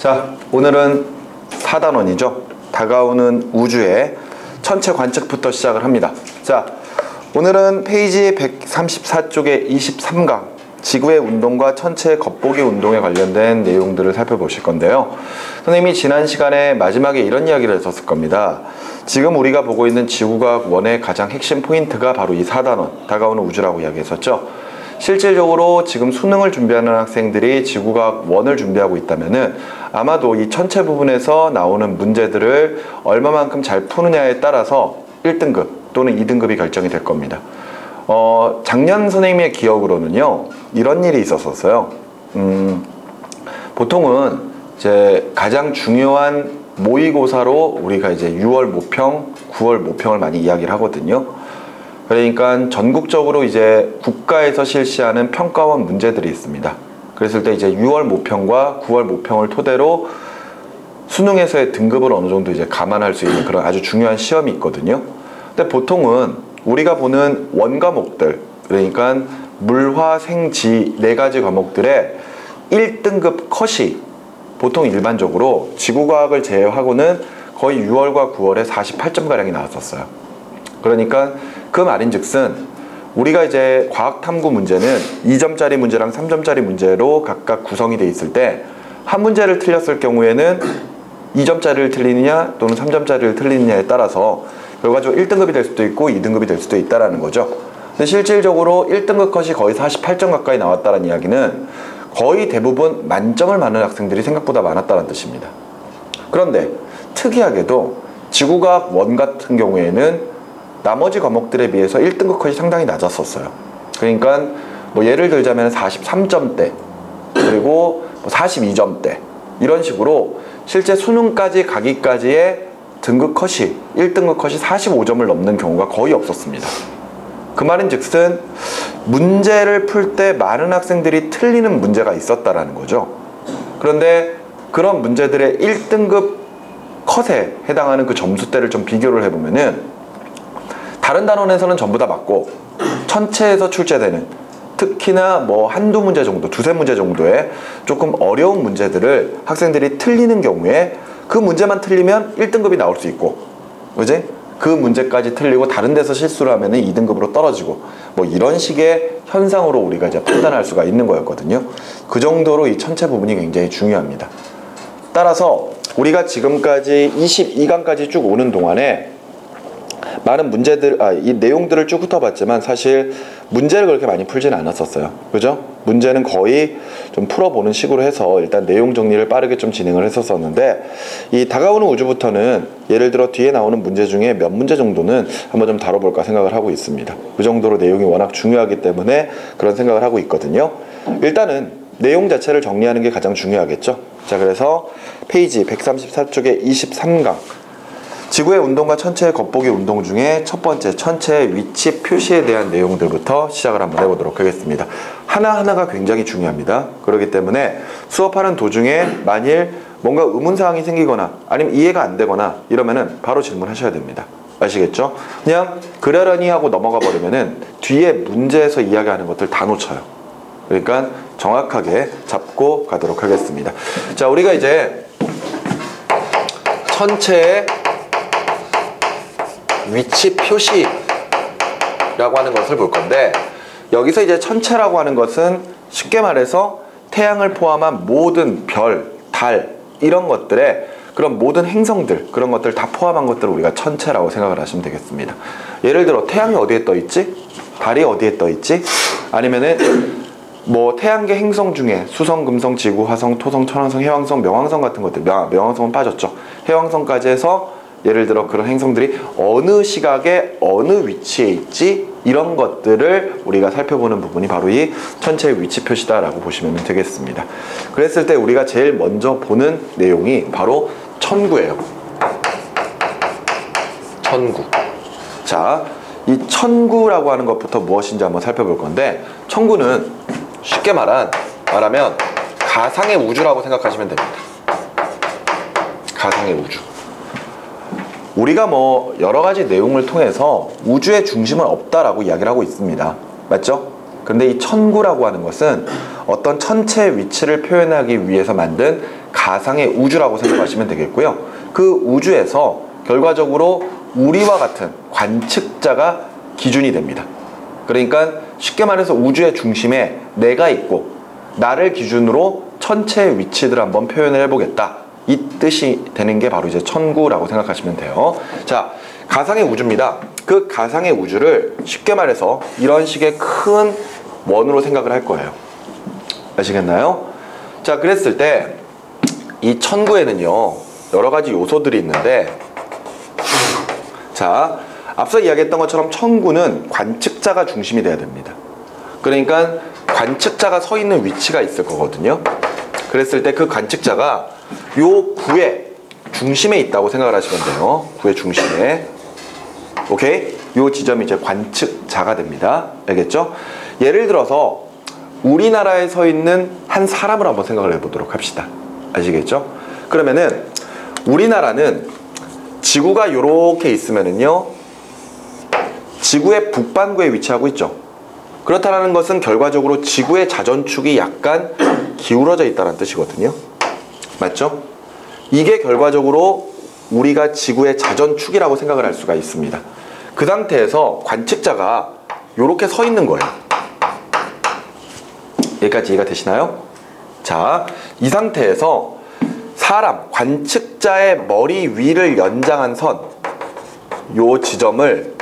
자, 오늘은 4단원이죠. 다가오는 우주의 천체 관측부터 시작을 합니다. 자, 오늘은 페이지 134쪽의 23강 지구의 운동과 천체의 겉보기 운동에 관련된 내용들을 살펴보실 건데요. 선생님이 지난 시간에 마지막에 이런 이야기를 했었을 겁니다. 지금 우리가 보고 있는 지구과학 원의 가장 핵심 포인트가 바로 이 4단원, 다가오는 우주라고 이야기했었죠. 실질적으로 지금 수능을 준비하는 학생들이 지구과학 원을 준비하고 있다면은 아마도 이 천체 부분에서 나오는 문제들을 얼마만큼 잘 푸느냐에 따라서 1등급 또는 2등급이 결정이 될 겁니다. 작년 선생님의 기억으로는요, 이런 일이 있었어요. 보통은 이제 가장 중요한 모의고사로 우리가 이제 6월 모평, 9월 모평을 많이 이야기를 하거든요. 그러니까 전국적으로 이제 국가에서 실시하는 평가원 문제들이 있습니다. 그랬을 때 이제 6월 모평과 9월 모평을 토대로 수능에서의 등급을 어느 정도 이제 감안할 수 있는 그런 아주 중요한 시험이 있거든요. 근데 보통은 우리가 보는 원 과목들, 그러니까 물, 화, 생, 지 4가지 과목들의 1등급 컷이 보통 일반적으로 지구과학을 제외하고는 거의 6월과 9월에 48점가량이 나왔었어요. 그러니까 그 말인즉슨 우리가 이제 과학탐구 문제는 2점짜리 문제랑 3점짜리 문제로 각각 구성이 돼 있을 때 한 문제를 틀렸을 경우에는 2점짜리를 틀리느냐 또는 3점짜리를 틀리느냐에 따라서 결과적으로 1등급이 될 수도 있고 2등급이 될 수도 있다는 거죠. 근데 실질적으로 1등급 컷이 거의 48점 가까이 나왔다는 이야기는 거의 대부분 만점을 맞는 학생들이 생각보다 많았다는 뜻입니다. 그런데 특이하게도 지구과학 원 같은 경우에는 나머지 과목들에 비해서 1등급 컷이 상당히 낮았었어요. 그러니까 뭐 예를 들자면 43점대 그리고 42점대 이런 식으로 실제 수능까지 가기까지의 등급 컷이 1등급 컷이 45점을 넘는 경우가 거의 없었습니다. 그 말인즉슨 문제를 풀 때 많은 학생들이 틀리는 문제가 있었다라는 거죠. 그런데 그런 문제들의 1등급 컷에 해당하는 그 점수대를 좀 비교를 해보면은 다른 단원에서는 전부 다 맞고 천체에서 출제되는 특히나 뭐 한두 문제 정도, 두세 문제 정도의 조금 어려운 문제들을 학생들이 틀리는 경우에 그 문제만 틀리면 1등급이 나올 수 있고, 그지? 그 문제까지 틀리고 다른 데서 실수를 하면 2등급으로 떨어지고 뭐 이런 식의 현상으로 우리가 이제 판단할 수가 있는 거였거든요. 그 정도로 이 천체 부분이 굉장히 중요합니다. 따라서 우리가 지금까지 22강까지 쭉 오는 동안에 많은 문제들, 이 내용들을 쭉 훑어봤지만 사실 문제를 그렇게 많이 풀지는 않았었어요. 그죠? 문제는 거의 좀 풀어보는 식으로 해서 일단 내용 정리를 빠르게 좀 진행을 했었었는데, 이 다가오는 우주부터는 예를 들어 뒤에 나오는 문제 중에 몇 문제 정도는 한번 좀 다뤄볼까 생각을 하고 있습니다. 그 정도로 내용이 워낙 중요하기 때문에 그런 생각을 하고 있거든요. 일단은 내용 자체를 정리하는 게 가장 중요하겠죠. 자, 그래서 페이지 134쪽의 23강 지구의 운동과 천체의 겉보기 운동 중에 첫 번째 천체의 위치 표시에 대한 내용들부터 시작을 한번 해보도록 하겠습니다. 하나하나가 굉장히 중요합니다. 그렇기 때문에 수업하는 도중에 만일 뭔가 의문사항이 생기거나 아니면 이해가 안 되거나 이러면은 바로 질문하셔야 됩니다. 아시겠죠? 그냥 그러려니 하고 넘어가 버리면은 뒤에 문제에서 이야기하는 것들 다 놓쳐요. 그러니까 정확하게 잡고 가도록 하겠습니다. 자, 우리가 이제 천체의 위치 표시라고 하는 것을 볼 건데, 여기서 이제 천체라고 하는 것은 쉽게 말해서 태양을 포함한 모든 별, 달 이런 것들의 그런 모든 행성들, 그런 것들 다 포함한 것들을 우리가 천체라고 생각을 하시면 되겠습니다. 예를 들어 태양이 어디에 떠 있지? 달이 어디에 떠 있지? 아니면은 뭐 태양계 행성 중에 수성, 금성, 지구, 화성, 토성, 천왕성, 해왕성, 명왕성 같은 것들, 명왕성은 빠졌죠. 해왕성까지 해서 예를 들어 그런 행성들이 어느 시각에 어느 위치에 있지, 이런 것들을 우리가 살펴보는 부분이 바로 이 천체의 위치 표시다라고 보시면 되겠습니다. 그랬을 때 우리가 제일 먼저 보는 내용이 바로 천구예요. 천구. 자, 이 천구라고 하는 것부터 무엇인지 한번 살펴볼 건데, 천구는 쉽게 말하면 가상의 우주라고 생각하시면 됩니다. 가상의 우주. 우리가 뭐 여러 가지 내용을 통해서 우주의 중심은 없다라고 이야기를 하고 있습니다. 맞죠? 그런데 이 천구라고 하는 것은 어떤 천체의 위치를 표현하기 위해서 만든 가상의 우주라고 생각하시면 되겠고요. 그 우주에서 결과적으로 우리와 같은 관측자가 기준이 됩니다. 그러니까 쉽게 말해서 우주의 중심에 내가 있고 나를 기준으로 천체의 위치들을 한번 표현을 해보겠다. 이 뜻이 되는 게 바로 이제 천구라고 생각하시면 돼요. 자, 가상의 우주입니다. 그 가상의 우주를 쉽게 말해서 이런 식의 큰 원으로 생각을 할 거예요. 아시겠나요? 자, 그랬을 때 이 천구에는요 여러 가지 요소들이 있는데, 자, 앞서 이야기했던 것처럼 천구는 관측자가 중심이 돼야 됩니다. 그러니까 관측자가 서 있는 위치가 있을 거거든요. 그랬을 때 그 관측자가 요 구의 중심에 있다고 생각을 하시면 돼요. 구의 중심에. 오케이? 요 지점이 이제 관측자가 됩니다. 알겠죠? 예를 들어서 우리나라에 서 있는 한 사람을 한번 생각을 해보도록 합시다. 아시겠죠? 그러면은 우리나라는 지구가 요렇게 있으면은요 지구의 북반구에 위치하고 있죠. 그렇다는 것은 결과적으로 지구의 자전축이 약간 기울어져 있다는 뜻이거든요. 맞죠? 이게 결과적으로 우리가 지구의 자전축이라고 생각을 할 수가 있습니다. 그 상태에서 관측자가 요렇게 서 있는 거예요. 여기까지 이해가 되시나요? 자, 이 상태에서 사람, 관측자의 머리 위를 연장한 선, 요 지점을,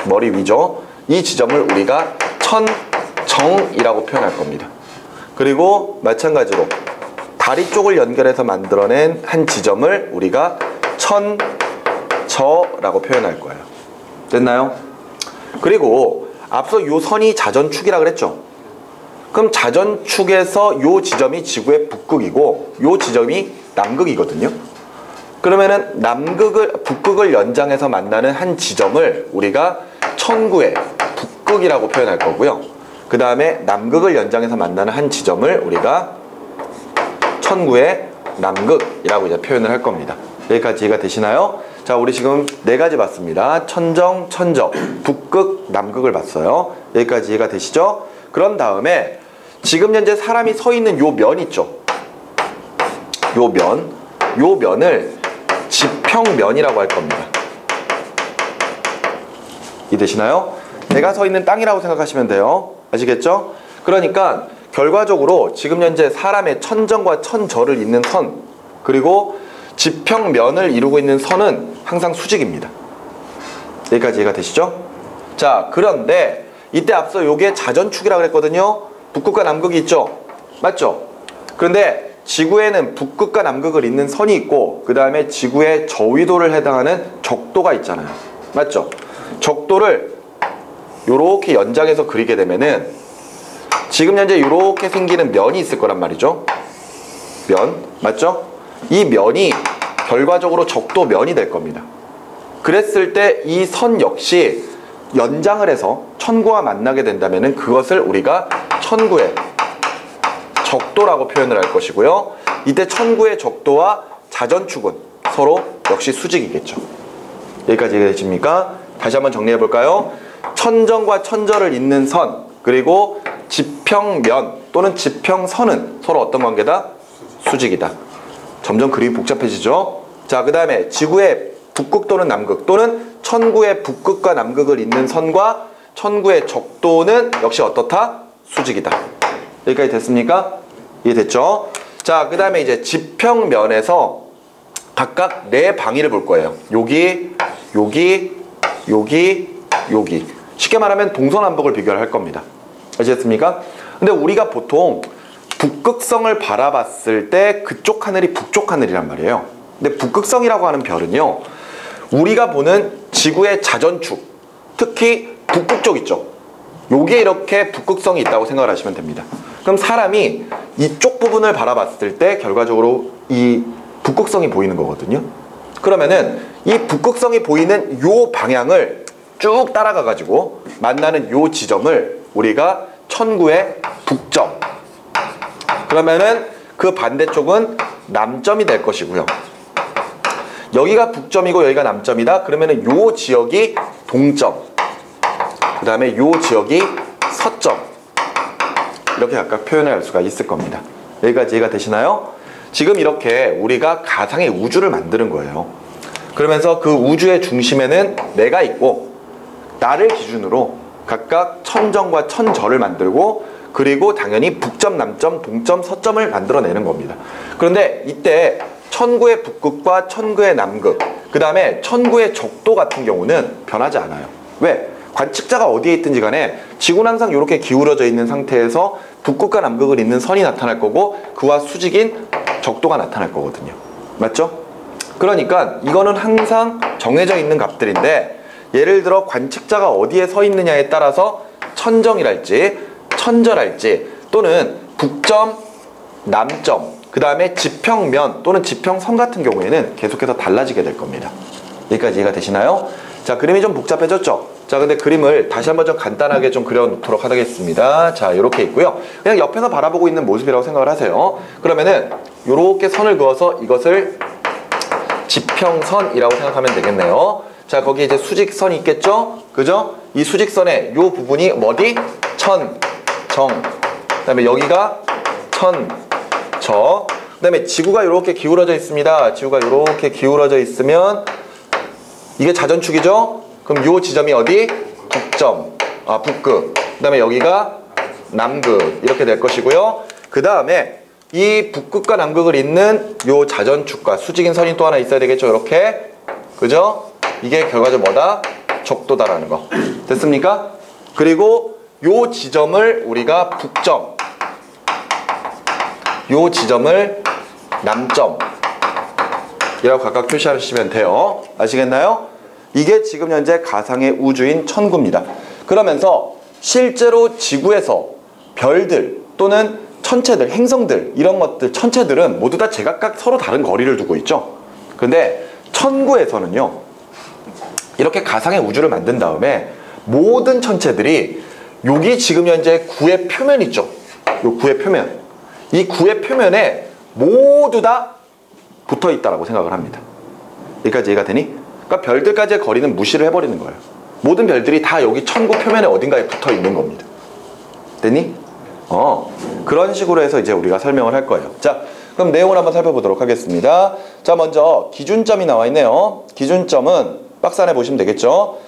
머리 위죠? 이 지점을 우리가 천정이라고 표현할 겁니다. 그리고 마찬가지로 다리 쪽을 연결해서 만들어낸 한 지점을 우리가 천저라고 표현할 거예요. 됐나요? 그리고 앞서 요 선이 자전축이라 그랬죠? 그럼 자전축에서 요 지점이 지구의 북극이고 요 지점이 남극이거든요. 그러면은 북극을 연장해서 만나는 한 지점을 우리가 천구의 북극이라고 표현할 거고요. 그 다음에 남극을 연장해서 만나는 한 지점을 우리가 천구의 남극이라고 이제 표현을 할 겁니다. 여기까지 이해가 되시나요? 자, 우리 지금 네 가지 봤습니다. 천정, 천저, 북극, 남극을 봤어요. 여기까지 이해가 되시죠? 그런 다음에 지금 현재 사람이 서 있는 요 면 있죠? 요 면을 지평면이라고 할 겁니다. 이해되시나요? 내가 서 있는 땅이라고 생각하시면 돼요. 아시겠죠? 그러니까 결과적으로 지금 현재 사람의 천정과 천저를 잇는 선, 그리고 지평면을 이루고 있는 선은 항상 수직입니다. 여기까지 이해가 되시죠? 자, 그런데 이때 앞서 요게 자전축이라고 그랬거든요. 북극과 남극이 있죠? 맞죠? 그런데 지구에는 북극과 남극을 잇는 선이 있고 그 다음에 지구의 저위도를 해당하는 적도가 있잖아요. 맞죠? 적도를 요렇게 연장해서 그리게 되면은 지금 현재 요렇게 생기는 면이 있을 거란 말이죠. 면, 맞죠? 이 면이 결과적으로 적도면이 될 겁니다. 그랬을 때 이 선 역시 연장을 해서 천구와 만나게 된다면은 그것을 우리가 천구의 적도라고 표현을 할 것이고요. 이때 천구의 적도와 자전축은 서로 역시 수직이겠죠. 여기까지 이해되십니까? 다시 한번 정리해 볼까요? 천정과 천저를 잇는 선, 그리고 지평면 또는 지평선은 서로 어떤 관계다? 수직이다. 점점 그림이 복잡해지죠? 자, 그 다음에 지구의 북극 또는 남극 또는 천구의 북극과 남극을 잇는 선과 천구의 적도는 역시 어떻다? 수직이다. 여기까지 됐습니까? 이해됐죠? 자, 그 다음에 이제 지평면에서 각각 네 방위를 볼 거예요. 여기, 여기, 여기, 여기. 쉽게 말하면 동서남북을 비교를 할 겁니다. 아시겠습니까? 근데 우리가 보통 북극성을 바라봤을 때 그쪽 하늘이 북쪽 하늘이란 말이에요. 근데 북극성이라고 하는 별은요, 우리가 보는 지구의 자전축, 특히 북극 쪽 있죠? 요게 이렇게 북극성이 있다고 생각을 하시면 됩니다. 그럼 사람이 이쪽 부분을 바라봤을 때 결과적으로 이 북극성이 보이는 거거든요. 그러면은 이 북극성이 보이는 요 방향을 쭉 따라가 가지고 만나는 요 지점을 우리가 천구의 북점, 그러면은 그 반대쪽은 남점이 될 것이고요. 여기가 북점이고 여기가 남점이다. 그러면은 요 지역이 동점, 그 다음에 요 지역이 서점, 이렇게 각각 표현을 할 수가 있을 겁니다. 여기까지 이해가 되시나요? 지금 이렇게 우리가 가상의 우주를 만드는 거예요. 그러면서 그 우주의 중심에는 내가 있고 나를 기준으로 각각 천정과 천저를 만들고 그리고 당연히 북점, 남점, 동점, 서점을 만들어내는 겁니다. 그런데 이때 천구의 북극과 천구의 남극, 그 다음에 천구의 적도 같은 경우는 변하지 않아요. 왜? 관측자가 어디에 있든지 간에 지구는 항상 이렇게 기울어져 있는 상태에서 북극과 남극을 잇는 선이 나타날 거고 그와 수직인 적도가 나타날 거거든요. 맞죠? 그러니까 이거는 항상 정해져 있는 값들인데 예를 들어 관측자가 어디에 서 있느냐에 따라서 천정이랄지 천절할지 또는 북점, 남점, 그 다음에 지평면 또는 지평선 같은 경우에는 계속해서 달라지게 될 겁니다. 여기까지 이해가 되시나요? 자, 그림이 좀 복잡해졌죠? 자, 근데 그림을 다시 한번 좀 간단하게 좀 그려놓도록 하겠습니다. 자, 이렇게 있고요. 그냥 옆에서 바라보고 있는 모습이라고 생각을 하세요. 그러면은 요렇게 선을 그어서 이것을 지평선이라고 생각하면 되겠네요. 자, 거기 이제 수직선이 있겠죠? 그죠? 이 수직선의 요 부분이 어디? 천, 정. 그 다음에 여기가 천, 저. 그 다음에 지구가 이렇게 기울어져 있습니다. 지구가 이렇게 기울어져 있으면 이게 자전축이죠? 그럼 요 지점이 어디? 북점, 북극. 그 다음에 여기가 남극. 이렇게 될 것이고요. 그 다음에 이 북극과 남극을 잇는 요 자전축과 수직인 선이 또 하나 있어야 되겠죠? 이렇게. 그죠? 이게 결과적으로 뭐다? 적도다라는 거. 됐습니까? 그리고 요 지점을 우리가 북점, 요 지점을 남점 이라고 각각 표시하시면 돼요. 아시겠나요? 이게 지금 현재 가상의 우주인 천구입니다. 그러면서 실제로 지구에서 별들 또는 천체들, 행성들 이런 것들, 천체들은 모두 다 제각각 서로 다른 거리를 두고 있죠. 근데 천구에서는요, 이렇게 가상의 우주를 만든 다음에 모든 천체들이 여기 지금 현재 구의 표면 있죠. 요 구의 표면. 이 구의 표면에 모두 다 붙어 있다라고 생각을 합니다. 여기까지 이해가 되니? 그러니까 별들까지의 거리는 무시를 해버리는 거예요. 모든 별들이 다 여기 천구 표면에 어딘가에 붙어 있는 겁니다. 됐니? 그런 식으로 해서 이제 우리가 설명을 할 거예요. 자, 그럼 내용을 한번 살펴보도록 하겠습니다. 자, 먼저 기준점이 나와 있네요. 기준점은 박스 안에 보시면 되겠죠.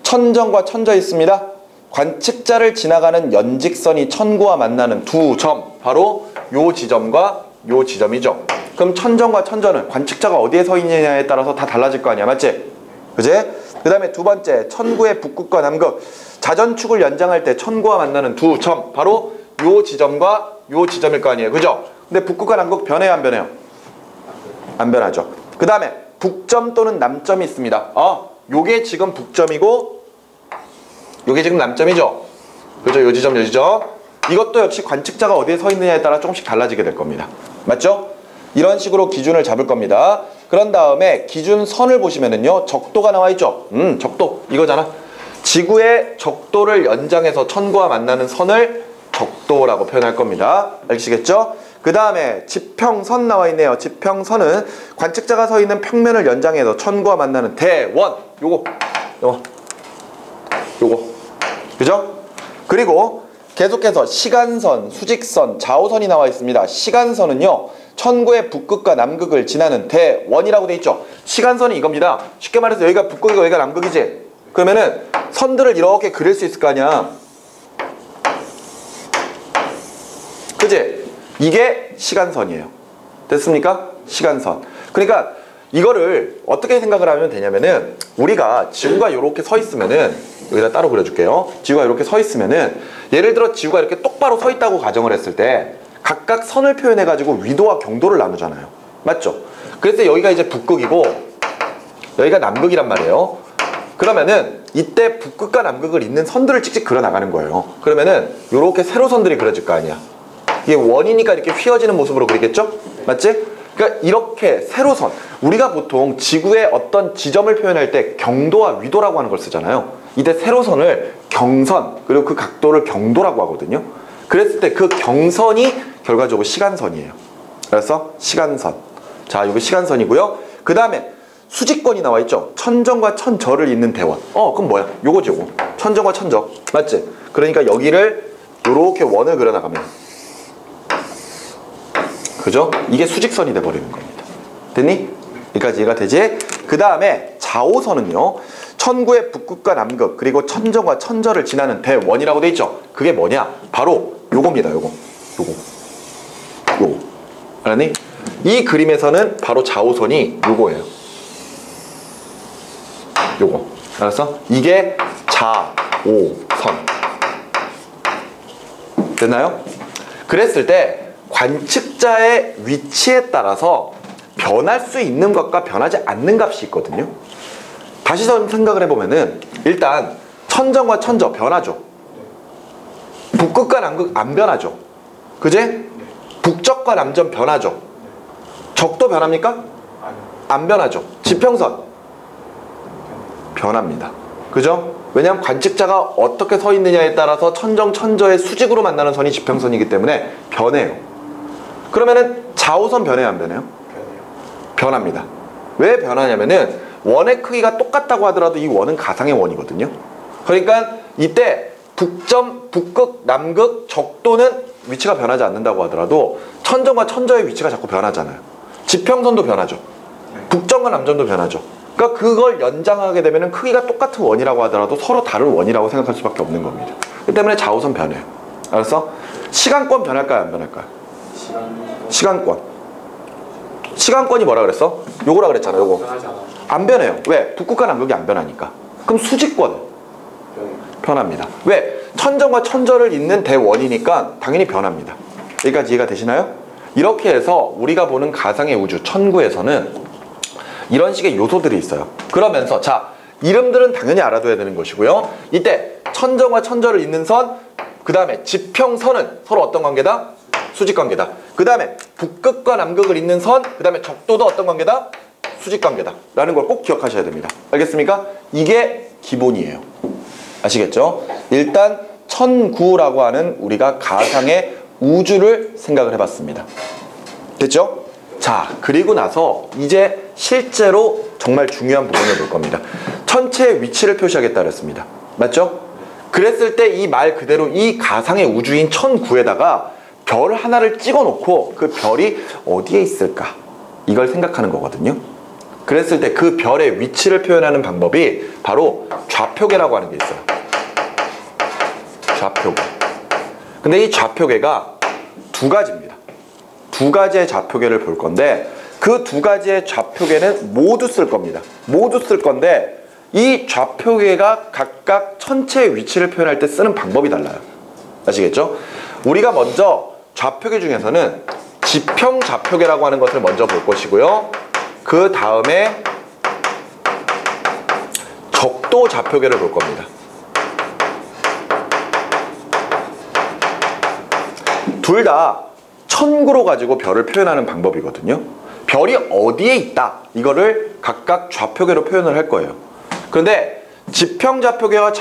천정과 천저 있습니다. 관측자를 지나가는 연직선이 천구와 만나는 두 점, 바로 요 지점과 요 지점이죠. 그럼 천정과 천저는 관측자가 어디에 서 있느냐에 따라서 다 달라질 거 아니야, 맞지? 그지? 그 다음에 두 번째, 천구의 북극과 남극, 자전축을 연장할 때 천구와 만나는 두 점, 바로 요 지점과 요 지점일 거 아니에요, 그죠? 근데 북극과 남극 변해요, 안 변해요? 안 변하죠. 그 다음에 북점 또는 남점이 있습니다. 요게 지금 북점이고 요게 지금 남점이죠. 그죠? 요 지점, 요 지점. 이것도 역시 관측자가 어디에 서 있느냐에 따라 조금씩 달라지게 될 겁니다. 맞죠? 이런 식으로 기준을 잡을 겁니다. 그런 다음에 기준선을 보시면은요, 적도가 나와 있죠. 적도 이거잖아. 지구의 적도를 연장해서 천구와 만나는 선을 적도라고 표현할 겁니다. 알겠시겠죠? 그 다음에 지평선 나와 있네요. 지평선은 관측자가 서 있는 평면을 연장해서 천구와 만나는 대원. 요거 그죠? 그리고 계속해서 시간선, 수직선, 좌우선이 나와 있습니다. 시간선은요, 천구의 북극과 남극을 지나는 대원이라고 돼 있죠. 시간선이 이겁니다. 쉽게 말해서 여기가 북극이고 여기가 남극이지. 그러면은 선들을 이렇게 그릴 수 있을 거 아니야. 그지? 이게 시간선이에요. 됐습니까? 시간선. 그러니까 이거를 어떻게 생각을 하면 되냐면은, 우리가 지구가 이렇게 서 있으면은, 여기다 따로 그려줄게요. 지구가 이렇게 서 있으면은, 예를 들어 지구가 이렇게 똑바로 서 있다고 가정을 했을 때 각각 선을 표현해 가지고 위도와 경도를 나누잖아요. 맞죠? 그래서 여기가 이제 북극이고 여기가 남극이란 말이에요. 그러면은 이때 북극과 남극을 잇는 선들을 찍찍 그려 나가는 거예요. 그러면은 이렇게 세로선들이 그려질 거 아니야. 이게 원이니까 이렇게 휘어지는 모습으로 그리겠죠? 맞지? 그러니까 이렇게 세로선, 우리가 보통 지구의 어떤 지점을 표현할 때 경도와 위도라고 하는 걸 쓰잖아요. 이때 세로선을 경선, 그리고 그 각도를 경도라고 하거든요. 그랬을 때 그 경선이 결과적으로 시간선이에요. 그래서 시간선. 자, 이거 시간선이고요. 그 다음에 수직권이 나와 있죠. 천정과 천저를 잇는 대원. 그럼 뭐야? 요거지, 요거. 천정과 천저. 맞지? 그러니까 여기를 요렇게 원을 그려나가면 그죠? 이게 수직선이 돼버리는 겁니다. 됐니? 여기까지 이해가 되지? 그 다음에 좌호선은요, 천구의 북극과 남극 그리고 천정과 천저를 지나는 대원이라고 돼 있죠? 그게 뭐냐? 바로 요겁니다. 요거 알았니? 이 그림에서는 바로 좌호선이 요거예요. 요거 알았어? 이게 좌오선. 됐나요? 그랬을 때 관측자의 위치에 따라서 변할 수 있는 것과 변하지 않는 값이 있거든요. 다시 좀 생각을 해보면은 일단 천정과 천저 변하죠. 북극과 남극 안 변하죠. 그제? 북적과 남전 변하죠. 적도 변합니까? 안 변하죠. 지평선 변합니다. 그죠? 왜냐하면 관측자가 어떻게 서 있느냐에 따라서 천정, 천저의 수직으로 만나는 선이 지평선이기 때문에 변해요. 그러면은 좌우선 변해요, 안 변해요? 변합니다. 왜 변하냐면은 원의 크기가 똑같다고 하더라도 이 원은 가상의 원이거든요. 그러니까 이때 북점, 북극, 남극, 적도는 위치가 변하지 않는다고 하더라도 천정과 천저의 위치가 자꾸 변하잖아요. 지평선도 변하죠. 북점과 남점도 변하죠. 그러니까 그걸 연장하게 되면 크기가 똑같은 원이라고 하더라도 서로 다른 원이라고 생각할 수밖에 없는 겁니다. 그 때문에 좌우선 변해요. 알았어? 시간권 변할까요, 안 변할까요? 시간권이 뭐라 그랬어? 요거라 그랬잖아. 요거 안 변해요. 왜? 북극과 남극이 안 변하니까. 그럼 수직권 변합니다. 왜? 천정과 천저를 잇는 대원이니까 당연히 변합니다. 여기까지 이해가 되시나요? 이렇게 해서 우리가 보는 가상의 우주 천구에서는 이런 식의 요소들이 있어요. 그러면서 자, 이름들은 당연히 알아둬야 되는 것이고요. 이때 천정과 천저를 잇는 선, 그 다음에 지평선은 서로 어떤 관계다? 수직관계다. 그 다음에 북극과 남극을 잇는 선, 그 다음에 적도도 어떤 관계다? 수직관계다 라는 걸 꼭 기억하셔야 됩니다. 알겠습니까? 이게 기본이에요. 아시겠죠? 일단 천구라고 하는 우리가 가상의 우주를 생각을 해봤습니다. 됐죠? 자, 그리고 나서 이제 실제로 정말 중요한 부분을 볼 겁니다. 천체의 위치를 표시하겠다 그랬습니다. 맞죠? 그랬을 때 이 말 그대로 이 가상의 우주인 천구에다가 별 하나를 찍어 놓고 그 별이 어디에 있을까? 이걸 생각하는 거거든요. 그랬을 때 그 별의 위치를 표현하는 방법이 바로 좌표계라고 하는 게 있어요. 좌표계. 근데 이 좌표계가 두 가지입니다. 두 가지의 좌표계를 볼 건데 그 두 가지의 좌표계는 모두 쓸 겁니다. 모두 쓸 건데 이 좌표계가 각각 천체의 위치를 표현할 때 쓰는 방법이 달라요. 아시겠죠? 우리가 먼저 좌표계 중에서는 지평 좌표계라고 하는 것을 먼저 볼 것이고요. 그 다음에 적도 좌표계를 볼 겁니다. 둘 다 천구로 가지고 별을 표현하는 방법이거든요. 별이 어디에 있다 이거를 각각 좌표계로 표현을 할 거예요. 그런데 지평 좌표계와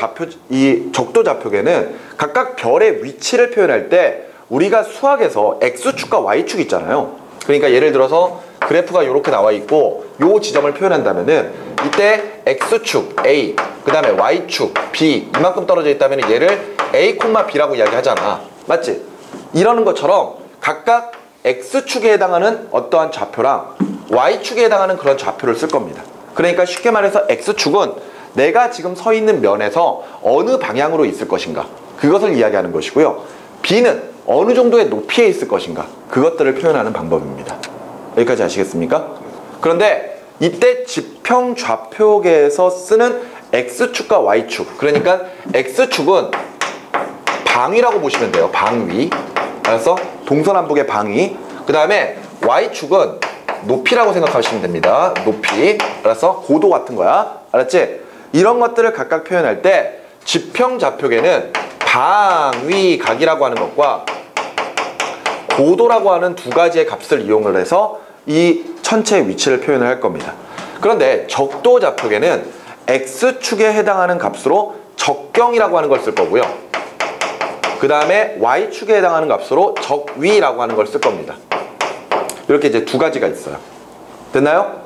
이 적도 좌표계는 각각 별의 위치를 표현할 때 우리가 수학에서 X축과 Y축 있잖아요. 그러니까 예를 들어서 그래프가 이렇게 나와 있고 요 지점을 표현한다면은 이때 X축 A, 그 다음에 Y축 B 이만큼 떨어져 있다면 얘를 A, B라고 이야기하잖아. 맞지? 이러는 것처럼 각각 X축에 해당하는 어떠한 좌표랑 Y축에 해당하는 그런 좌표를 쓸 겁니다. 그러니까 쉽게 말해서 X축은 내가 지금 서 있는 면에서 어느 방향으로 있을 것인가 그것을 이야기하는 것이고요. B는 어느 정도의 높이에 있을 것인가 그것들을 표현하는 방법입니다. 여기까지 아시겠습니까? 그런데 이때 지평 좌표계에서 쓰는 X축과 Y축, 그러니까 X축은 방위라고 보시면 돼요. 방위. 알았어? 동서남북의 방위. 그 다음에 Y축은 높이라고 생각하시면 됩니다. 높이. 알았어? 고도 같은 거야. 알았지? 이런 것들을 각각 표현할 때 지평 좌표계는 방위각이라고 하는 것과 고도라고 하는 두 가지의 값을 이용을 해서 이 천체의 위치를 표현을 할 겁니다. 그런데 적도 좌표계는 X축에 해당하는 값으로 적경이라고 하는 걸 쓸 거고요. 그 다음에 Y축에 해당하는 값으로 적위라고 하는 걸 쓸 겁니다. 이렇게 이제 두 가지가 있어요. 됐나요?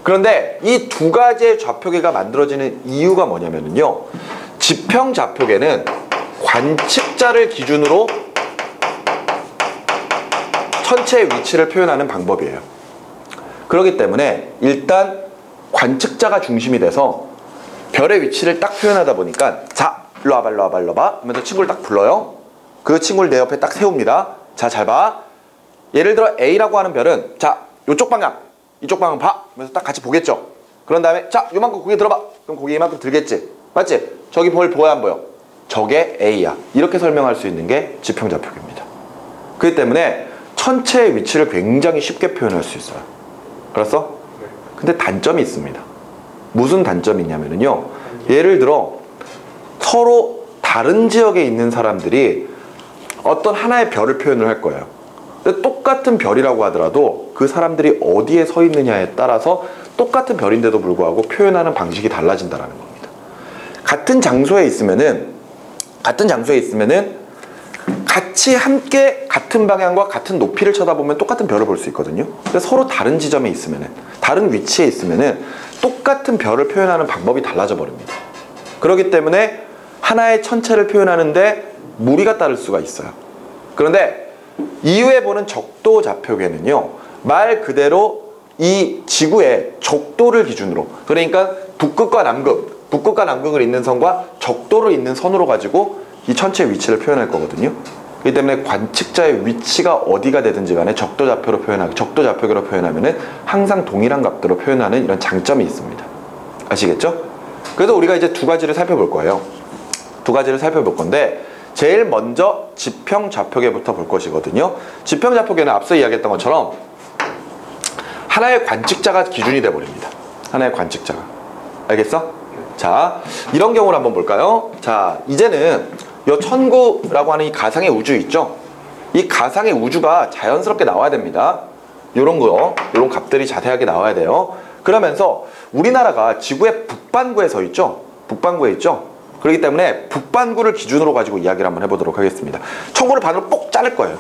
그런데 이 두 가지의 좌표계가 만들어지는 이유가 뭐냐면요. 지평 좌표계는 관측자를 기준으로 천체의 위치를 표현하는 방법이에요. 그렇기 때문에 일단 관측자가 중심이 돼서 별의 위치를 딱 표현하다 보니까 자, 일로 와봐, 일로 와봐, 일로 와봐 하면서 친구를 딱 불러요. 그 친구를 내 옆에 딱 세웁니다. 자, 잘 봐. 예를 들어 A라고 하는 별은 자, 요쪽 방향, 이쪽 방향 봐 하면서 딱 같이 보겠죠. 그런 다음에 자, 요만큼 고개 들어봐. 그럼 고개 이만큼 들겠지. 맞지? 저기 별 보여 안 보여? 저게 A야. 이렇게 설명할 수 있는 게 지평좌표계입니다. 그렇기 때문에 천체의 위치를 굉장히 쉽게 표현할 수 있어요. 그랬어? 근데 단점이 있습니다. 무슨 단점이 있냐면요. 예를 들어 서로 다른 지역에 있는 사람들이 어떤 하나의 별을 표현을 할 거예요. 근데 똑같은 별이라고 하더라도 그 사람들이 어디에 서 있느냐에 따라서 똑같은 별인데도 불구하고 표현하는 방식이 달라진다는 겁니다. 같은 장소에 있으면은 같이 함께 같은 방향과 같은 높이를 쳐다보면 똑같은 별을 볼 수 있거든요. 근데 서로 다른 지점에 있으면은, 다른 위치에 있으면은 똑같은 별을 표현하는 방법이 달라져 버립니다. 그렇기 때문에 하나의 천체를 표현하는데 무리가 따를 수가 있어요. 그런데 이후에 보는 적도 좌표계는요, 말 그대로 이 지구의 적도를 기준으로, 그러니까 북극과 남극을 잇는 선과 적도를 잇는 선으로 가지고 이 천체의 위치를 표현할 거거든요. 그렇기 때문에 관측자의 위치가 어디가 되든지 간에 적도 좌표계로 표현하면은 항상 동일한 값도로 표현하는 이런 장점이 있습니다. 아시겠죠? 그래서 우리가 이제 두 가지를 살펴볼 거예요. 두 가지를 살펴볼 건데, 제일 먼저 지평좌표계부터 볼 것이거든요. 지평좌표계는 앞서 이야기했던 것처럼 하나의 관측자가 기준이 돼버립니다. 하나의 관측자가. 알겠어? 자, 이런 경우를 한번 볼까요? 자, 이제는 요 천구라고 하는 이 가상의 우주 있죠? 이 가상의 우주가 자연스럽게 나와야 됩니다. 요런 값들이 자세하게 나와야 돼요. 그러면서 우리나라가 지구의 북반구에 서 있죠? 북반구에 있죠? 그렇기 때문에 북반구를 기준으로 가지고 이야기를 한번 해보도록 하겠습니다. 천구를 반으로 뽁 자를 거예요.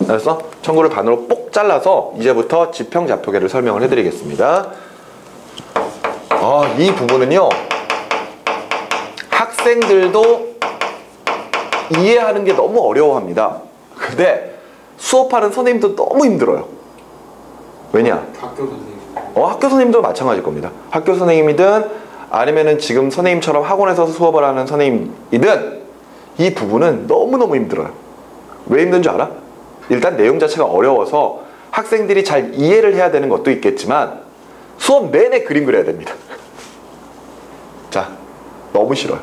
알았어? 천구를 반으로 뽁 잘라서 이제부터 지평좌표계를 설명을 해드리겠습니다. 이 부분은요, 학생들도 이해하는 게 너무 어려워합니다. 근데 수업하는 선생님도 너무 힘들어요. 왜냐? 학교 선생님. 학교 선생님도 마찬가지일 겁니다. 학교 선생님이든 아니면은 지금 선생님처럼 학원에서 수업을 하는 선생님이든 이 부분은 너무너무 힘들어요. 왜 힘든 줄 알아? 일단 내용 자체가 어려워서 학생들이 잘 이해를 해야 되는 것도 있겠지만 수업 내내 그림 그려야 됩니다. 자, 너무 싫어요.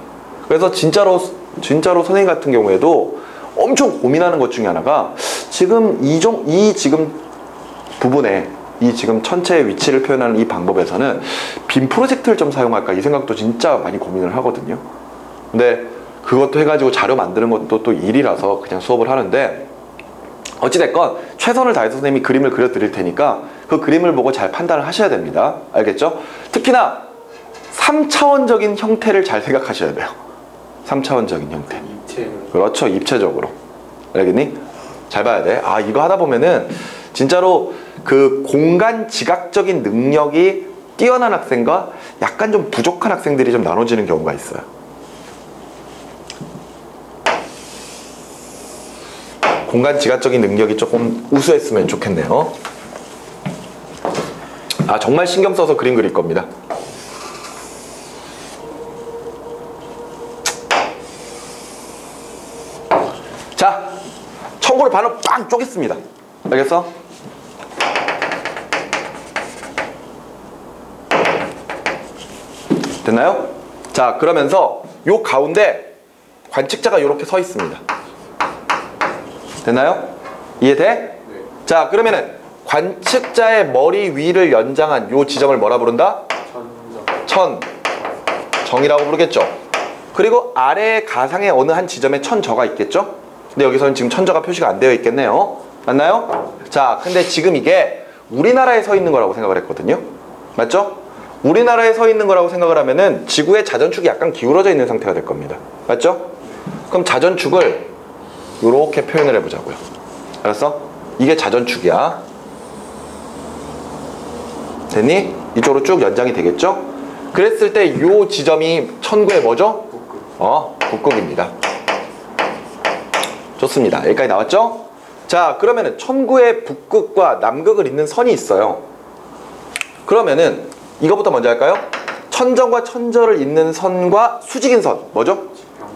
그래서 진짜로 선생님 같은 경우에도 엄청 고민하는 것 중에 하나가 지금 이 부분에 이 지금 천체의 위치를 표현하는 이 방법에서는 빔 프로젝트를 좀 사용할까 이 생각도 진짜 많이 고민을 하거든요. 근데 그것도 해가지고 자료 만드는 것도 또 일이라서 그냥 수업을 하는데, 어찌됐건 최선을 다해서 선생님이 그림을 그려드릴 테니까 그 그림을 보고 잘 판단을 하셔야 됩니다. 알겠죠? 특히나 3차원적인 형태를 잘 생각하셔야 돼요. 3차원적인 형태. 그렇죠. 입체적으로. 알겠니? 잘 봐야 돼. 이거 하다 보면은 진짜로 그 공간 지각적인 능력이 뛰어난 학생과 약간 좀 부족한 학생들이 좀 나눠지는 경우가 있어요. 공간 지각적인 능력이 조금 우수했으면 좋겠네요. 정말 신경 써서 그림 그릴 겁니다. 자, 천구를 반으로 빵 쪼갰습니다. 알겠어? 됐나요? 자, 그러면서 요 가운데 관측자가 이렇게 서 있습니다. 됐나요? 이해돼? 네. 자, 그러면은 관측자의 머리 위를 연장한 요 지점을 뭐라 부른다? 천정이라고 부르겠죠. 그리고 아래의 가상의 어느 한 지점에 천저가 있겠죠. 근데 여기서는 지금 천저가 표시가 안 되어 있겠네요. 맞나요? 자, 근데 지금 이게 우리나라에 서 있는 거라고 생각을 했거든요. 맞죠? 우리나라에 서 있는 거라고 생각을 하면은 지구의 자전축이 약간 기울어져 있는 상태가 될 겁니다. 맞죠? 그럼 자전축을 이렇게 표현을 해보자고요. 알았어? 이게 자전축이야. 됐니? 이쪽으로 쭉 연장이 되겠죠? 그랬을 때 이 지점이 천구의 뭐죠? 북극. 북극입니다. 좋습니다. 여기까지 나왔죠? 자, 그러면은 천구의 북극과 남극을 잇는 선이 있어요. 그러면은 이거부터 먼저 할까요? 천정과 천절을 잇는 선과 수직인 선, 뭐죠?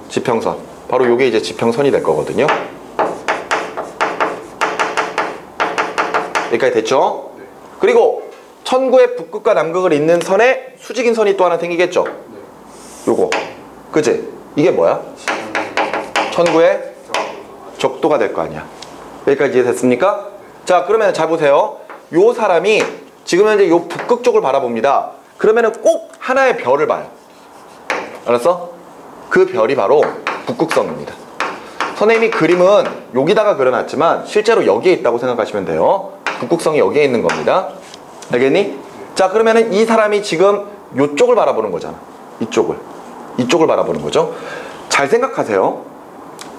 지평선. 바로 요게 이제 지평선이 될 거거든요. 여기까지 됐죠? 그리고 천구의 북극과 남극을 잇는 선에 수직인 선이 또 하나 생기겠죠? 요거. 그치? 이게 뭐야? 천구의 적도가 될 거 아니야. 여기까지 이해됐습니까? 자, 그러면 잘 보세요. 요 사람이 지금 현재 요 북극 쪽을 바라봅니다. 그러면은 꼭 하나의 별을 봐요. 알았어? 그 별이 바로 북극성입니다. 선생님이 그림은 여기다가 그려놨지만 실제로 여기에 있다고 생각하시면 돼요. 북극성이 여기에 있는 겁니다. 알겠니? 자, 그러면은 이 사람이 지금 요쪽을 바라보는 거잖아. 이쪽을 바라보는 거죠. 잘 생각하세요.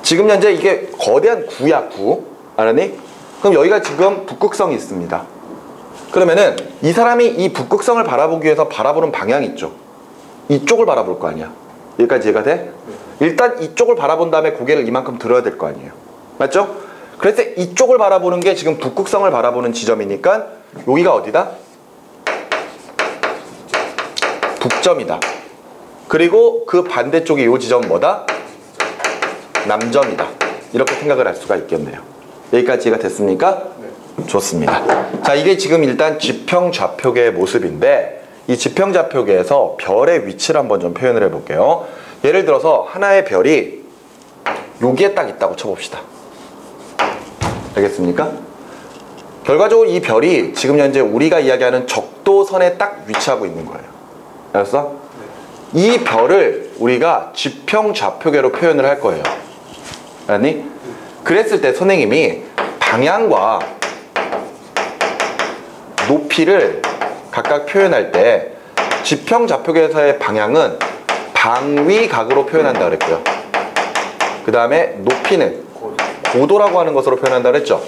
지금 현재 이게 거대한 구야, 구. 알았니? 그럼 여기가 지금 북극성이 있습니다. 그러면은 이 사람이 이 북극성을 바라보기 위해서 바라보는 방향이 있죠. 이쪽을 바라볼 거 아니야. 여기까지 이해가 돼? 일단 이쪽을 바라본 다음에 고개를 이만큼 들어야 될 거 아니에요. 맞죠? 그래서 이쪽을 바라보는 게 지금 북극성을 바라보는 지점이니까 여기가 어디다? 북점이다. 그리고 그 반대쪽에 이 지점은 뭐다? 남점이다. 이렇게 생각을 할 수가 있겠네요. 여기까지 이해가 됐습니까? 네. 좋습니다. 자, 이게 지금 일단 지평좌표계의 모습인데 이 지평좌표계에서 별의 위치를 한번 좀 표현을 해볼게요. 예를 들어서 하나의 별이 여기에 딱 있다고 쳐봅시다. 알겠습니까? 결과적으로 이 별이 지금 현재 우리가 이야기하는 적도선에 딱 위치하고 있는 거예요. 알았어? 네. 이 별을 우리가 지평좌표계로 표현을 할 거예요. 알았니? 그랬을 때 선생님이 방향과 높이를 각각 표현할 때 지평좌표계에서의 방향은 방위각으로 표현한다 그랬고요. 그 다음에 높이는 고도라고 하는 것으로 표현한다 그랬죠.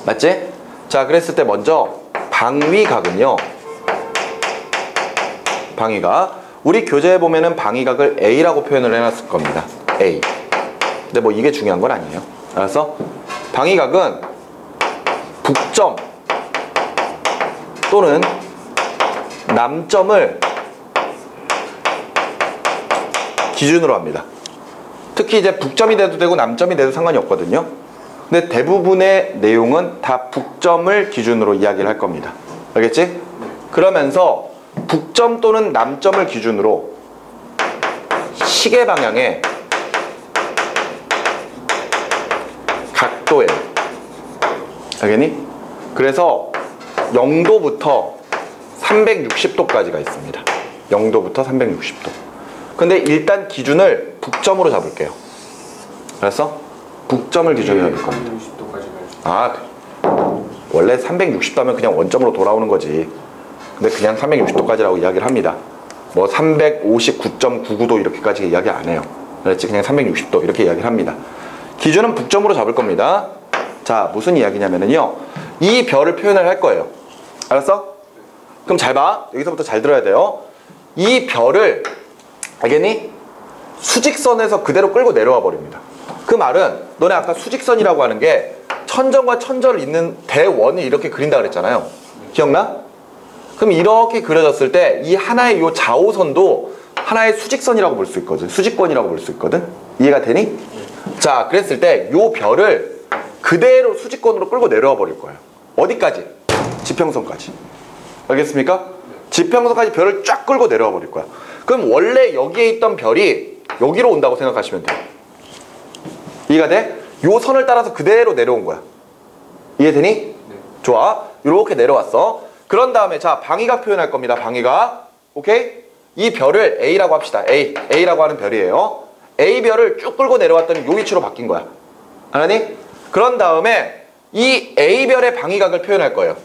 맞지? 자, 그랬을 때 먼저 방위각은요, 방위각, 우리 교재에 보면은 방위각을 A라고 표현을 해놨을 겁니다. A. 근데 뭐 이게 중요한 건 아니에요. 알았어? 방위각은 북점 또는 남점을 기준으로 합니다. 특히 이제 북점이 돼도 되고 남점이 돼도 상관이 없거든요. 근데 대부분의 내용은 다 북점을 기준으로 이야기를 할 겁니다. 알겠지? 그러면서 북점 또는 남점을 기준으로 시계 방향의 각도에, 알겠니? 그래서 0도부터 360도까지가 있습니다. 0도부터 360도. 근데 일단 기준을 북점으로 잡을게요. 알았어? 북점을 기준으로 잡을 겁니다. 360도까지 아, 원래 360도면 그냥 원점으로 돌아오는 거지. 근데 그냥 360도까지라고 이야기를 합니다. 뭐 359.99도 이렇게까지 이야기 안 해요. 그렇지? 그냥 360도 이렇게 이야기를 합니다. 기준은 북점으로 잡을 겁니다. 자, 무슨 이야기냐면요, 이 별을 표현을 할 거예요. 알았어? 그럼 잘 봐. 여기서부터 잘 들어야 돼요. 이 별을, 알겠니? 수직선에서 그대로 끌고 내려와 버립니다. 그 말은 너네 아까 수직선이라고 하는 게 천정과 천절을 잇는 대원을 이렇게 그린다 그랬잖아요. 기억나? 그럼 이렇게 그려졌을 때 이 하나의 요 좌우선도 하나의 수직선이라고 볼 수 있거든. 수직권이라고 볼 수 있거든. 이해가 되니? 자, 그랬을 때 요 별을 그대로 수직권으로 끌고 내려와 버릴 거예요. 어디까지? 지평선까지. 알겠습니까? 지평선까지 별을 쫙 끌고 내려와 버릴 거야. 그럼 원래 여기에 있던 별이 여기로 온다고 생각하시면 돼요. 이해가 돼? 요 선을 따라서 그대로 내려온 거야. 이해되니? 네. 좋아. 이렇게 내려왔어. 그런 다음에 자, 방위각 표현할 겁니다. 방위각. 오케이? 이 별을 A라고 합시다. A라고 하는 별이에요. A별을 쭉 끌고 내려왔더니 요 위치로 바뀐 거야. 알았니? 그런 다음에 이 A별의 방위각을 표현할 거예요.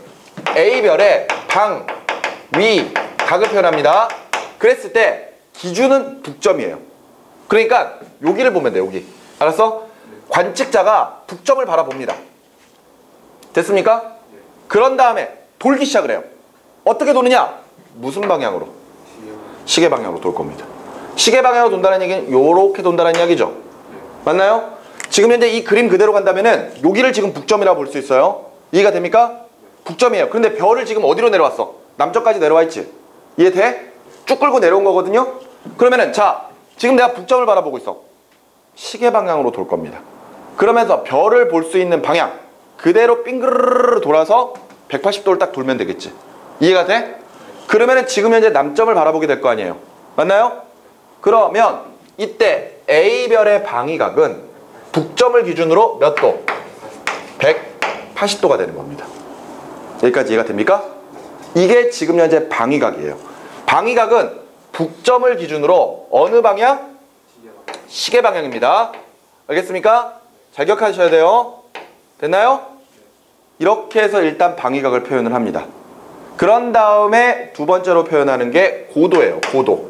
A별의 방위각을 표현합니다. 그랬을 때 기준은 북점이에요. 그러니까 여기를 보면 돼. 여기. 알았어? 관측자가 북점을 바라봅니다. 됐습니까? 그런 다음에 돌기 시작을 해요. 어떻게 도느냐? 무슨 방향으로? 시계 방향으로 돌 겁니다. 시계 방향으로 돈다는 얘기는 요렇게 돈다는 이야기죠. 맞나요? 지금 현재 이 그림 그대로 간다면은 여기를 지금 북점이라고 볼 수 있어요. 이해가 됩니까? 북점이에요. 그런데 별을 지금 어디로 내려왔어? 남쪽까지 내려와 있지. 이해돼? 쭉 끌고 내려온 거거든요. 그러면은 자, 지금 내가 북점을 바라보고 있어. 시계 방향으로 돌 겁니다. 그러면서 별을 볼 수 있는 방향 그대로 빙그르르 돌아서 180도를 딱 돌면 되겠지. 이해가 돼? 그러면은 지금 현재 남점을 바라보게 될 거 아니에요. 맞나요? 그러면 이때 A별의 방위각은 북점을 기준으로 몇 도? 180도가 되는 겁니다. 여기까지 이해가 됩니까? 이게 지금 현재 방위각이에요. 방위각은 북점을 기준으로 어느 방향? 시계 방향입니다. 알겠습니까? 잘 기억하셔야 돼요. 됐나요? 이렇게 해서 일단 방위각을 표현을 합니다. 그런 다음에 두 번째로 표현하는 게 고도예요. 고도.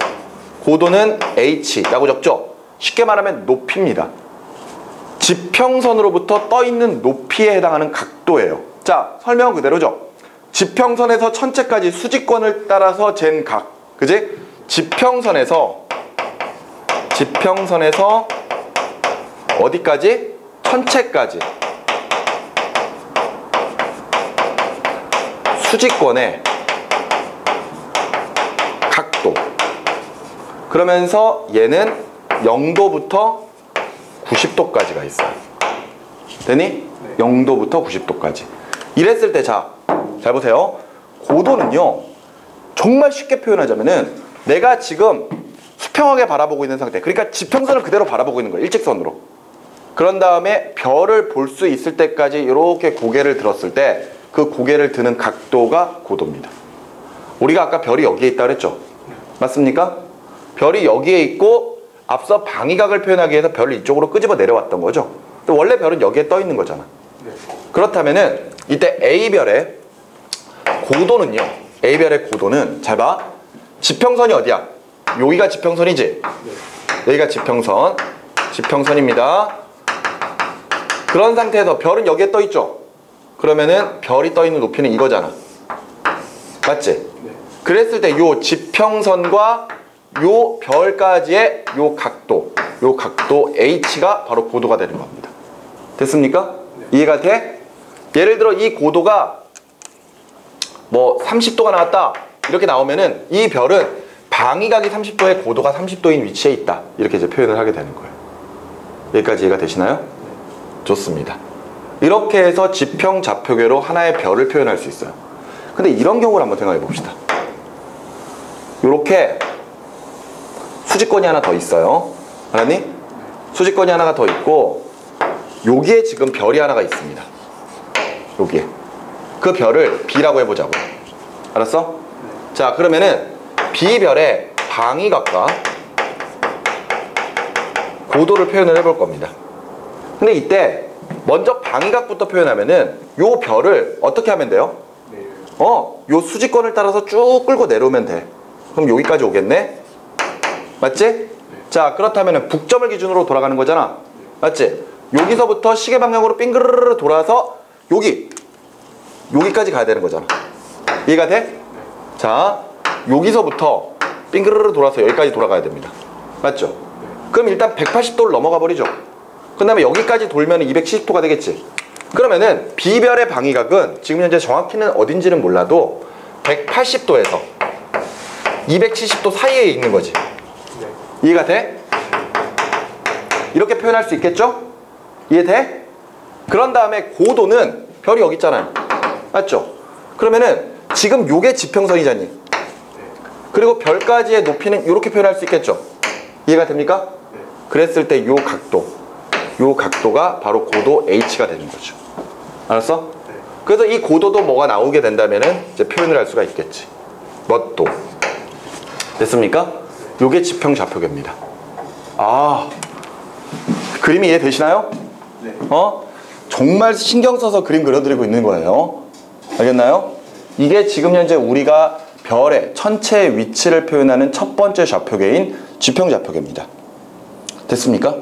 고도는 H라고 적죠? 쉽게 말하면 높이입니다. 지평선으로부터 떠있는 높이에 해당하는 각도예요. 자, 설명 그대로죠? 지평선에서 천체까지 수직권을 따라서 잰 각. 그지? 지평선에서 어디까지? 천체까지. 수직권의 각도. 그러면서 얘는 0도부터 90도까지가 있어요. 되니? 0도부터 90도까지. 이랬을 때 자, 잘 보세요. 고도는요. 정말 쉽게 표현하자면은 내가 지금 수평하게 바라보고 있는 상태. 그러니까 지평선을 그대로 바라보고 있는 거예요. 일직선으로. 그런 다음에 별을 볼 수 있을 때까지 이렇게 고개를 들었을 때 그 고개를 드는 각도가 고도입니다. 우리가 아까 별이 여기에 있다 그랬죠? 맞습니까? 별이 여기에 있고 앞서 방위각을 표현하기 위해서 별을 이쪽으로 끄집어 내려왔던 거죠. 근데 원래 별은 여기에 떠 있는 거잖아. 그렇다면은 이때 A별의 고도는요. A별의 고도는 잘 봐. 지평선이 어디야? 여기가 지평선이지? 여기가 지평선입니다. 그런 상태에서 별은 여기에 떠 있죠? 그러면은 별이 떠 있는 높이는 이거잖아. 맞지? 그랬을 때 요 지평선과 요 별까지의 요 각도 H가 바로 고도가 되는 겁니다. 됐습니까? 이해가 돼? 예를 들어 이 고도가 뭐 30도가 나왔다 이렇게 나오면은 이 별은 방위각이 30도에 고도가 30도인 위치에 있다 이렇게 이제 표현을 하게 되는 거예요. 여기까지 이해가 되시나요? 좋습니다. 이렇게 해서 지평 좌표계로 하나의 별을 표현할 수 있어요. 근데 이런 경우를 한번 생각해 봅시다. 요렇게 수직권이 하나 더 있어요. 알았니? 수직권이 하나가 더 있고 여기에 지금 별이 하나가 있습니다. 여기에 그 별을 B라고 해보자고. 알았어? 자, 그러면은 B별의 방위각과 고도를 표현을 해볼 겁니다. 근데 이때 먼저 방위각부터 표현하면은 요 별을 어떻게 하면 돼요? 요 수직권을 따라서 쭉 끌고 내려오면 돼. 그럼 여기까지 오겠네? 맞지? 자, 그렇다면은 북점을 기준으로 돌아가는 거잖아. 맞지? 여기서부터 시계 방향으로 빙그르르 돌아서 여기까지 가야 되는 거잖아. 이해가 돼? 자, 여기서부터 빙그르르 돌아서 여기까지 돌아가야 됩니다. 맞죠? 그럼 일단 180도를 넘어가 버리죠. 그 다음에 여기까지 돌면 270도가 되겠지. 그러면은 B별의 방위각은 지금 현재 정확히는 어딘지는 몰라도 180도에서 270도 사이에 있는 거지. 이해가 돼? 이렇게 표현할 수 있겠죠? 이해돼? 그런 다음에 고도는 별이 여기 있잖아요. 맞죠? 그러면은 지금 요게 지평선이잖니. 그리고 별까지의 높이는 이렇게 표현할 수 있겠죠? 이해가 됩니까? 그랬을 때 요 각도가 바로 고도 H가 되는 거죠. 알았어? 그래서 이 고도도 뭐가 나오게 된다면은 이제 표현을 할 수가 있겠지. 몇 도. 됐습니까? 요게 지평 좌표계입니다. 아, 그림이 이해되시나요? 네. 정말 신경 써서 그림 그려드리고 있는 거예요. 알겠나요? 이게 지금 현재 우리가 별의 천체의 위치를 표현하는 첫 번째 좌표계인 지평 좌표계입니다. 됐습니까?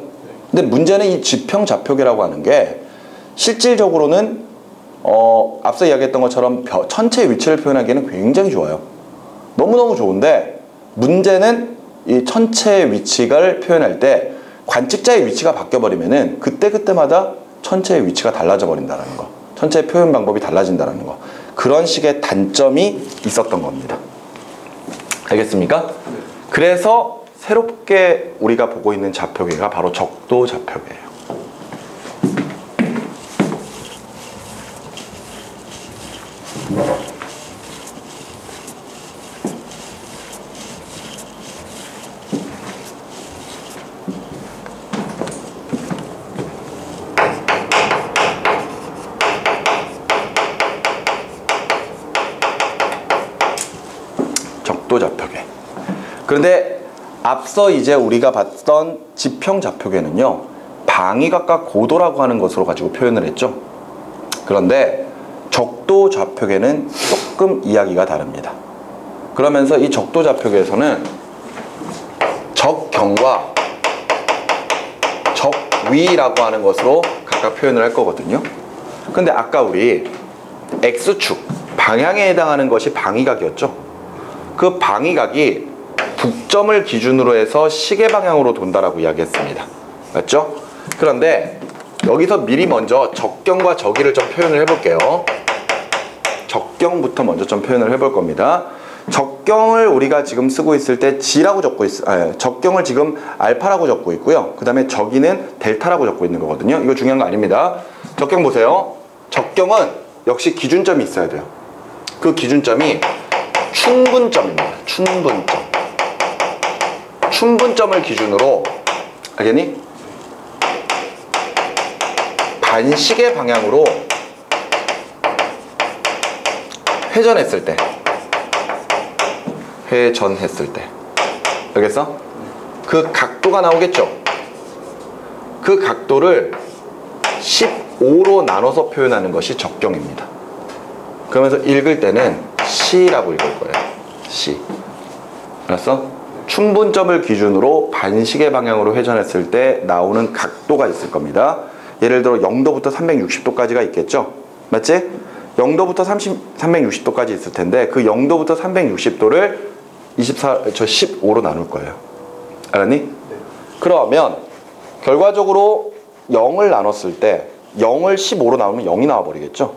근데 문제는 이 지평 좌표계라고 하는 게 실질적으로는 앞서 이야기했던 것처럼 천체의 위치를 표현하기에는 굉장히 좋아요. 너무너무 좋은데 문제는 이 천체의 위치를 표현할 때 관측자의 위치가 바뀌어버리면은 그때그때마다 천체의 위치가 달라져 버린다는 거. 천체의 표현 방법이 달라진다는 거. 그런 식의 단점이 있었던 겁니다. 알겠습니까? 그래서 새롭게 우리가 보고 있는 좌표계가 바로 적도 좌표계예요. 적도 좌표계. 그런데 앞서 이제 우리가 봤던 지평 좌표계는요, 방위각과 고도라고 하는 것으로 가지고 표현을 했죠. 그런데 적도 좌표계는 조금 이야기가 다릅니다. 그러면서 이 적도 좌표계에서는 적경과 적위라고 하는 것으로 각각 표현을 할 거거든요. 근데 아까 우리 X축, 방향에 해당하는 것이 방위각이었죠. 그 방위각이 북점을 기준으로 해서 시계 방향으로 돈다라고 이야기했습니다. 맞죠? 그런데 여기서 미리 먼저 적경과 적위를 좀 표현을 해볼게요. 적경부터 먼저 좀 표현을 해볼 겁니다. 적경을 우리가 지금 쓰고 있을 때 G라고 적고 적경을 지금 알파라고 적고 있고요. 그 다음에 적위는 델타라고 적고 있는 거거든요. 이거 중요한 거 아닙니다. 적경 보세요. 적경은 역시 기준점이 있어야 돼요. 그 기준점이 충분점입니다. 충분점. 충분점을 기준으로, 알겠니? 반시계 방향으로 회전했을 때, 알겠어? 그 각도가 나오겠죠? 그 각도를 15로 나눠서 표현하는 것이 적경입니다. 그러면서 읽을 때는 C라고 읽을 거예요. C. 알았어? 충분점을 기준으로 반시계 방향으로 회전했을 때 나오는 각도가 있을 겁니다. 예를 들어 0도부터 360도까지가 있겠죠? 맞지? 0도부터 360도까지 있을 텐데 그 0도부터 360도를 15로 나눌 거예요. 알았니? 네. 그러면 결과적으로 0을 나눴을 때 0을 15로 나누면 0이 나와버리겠죠?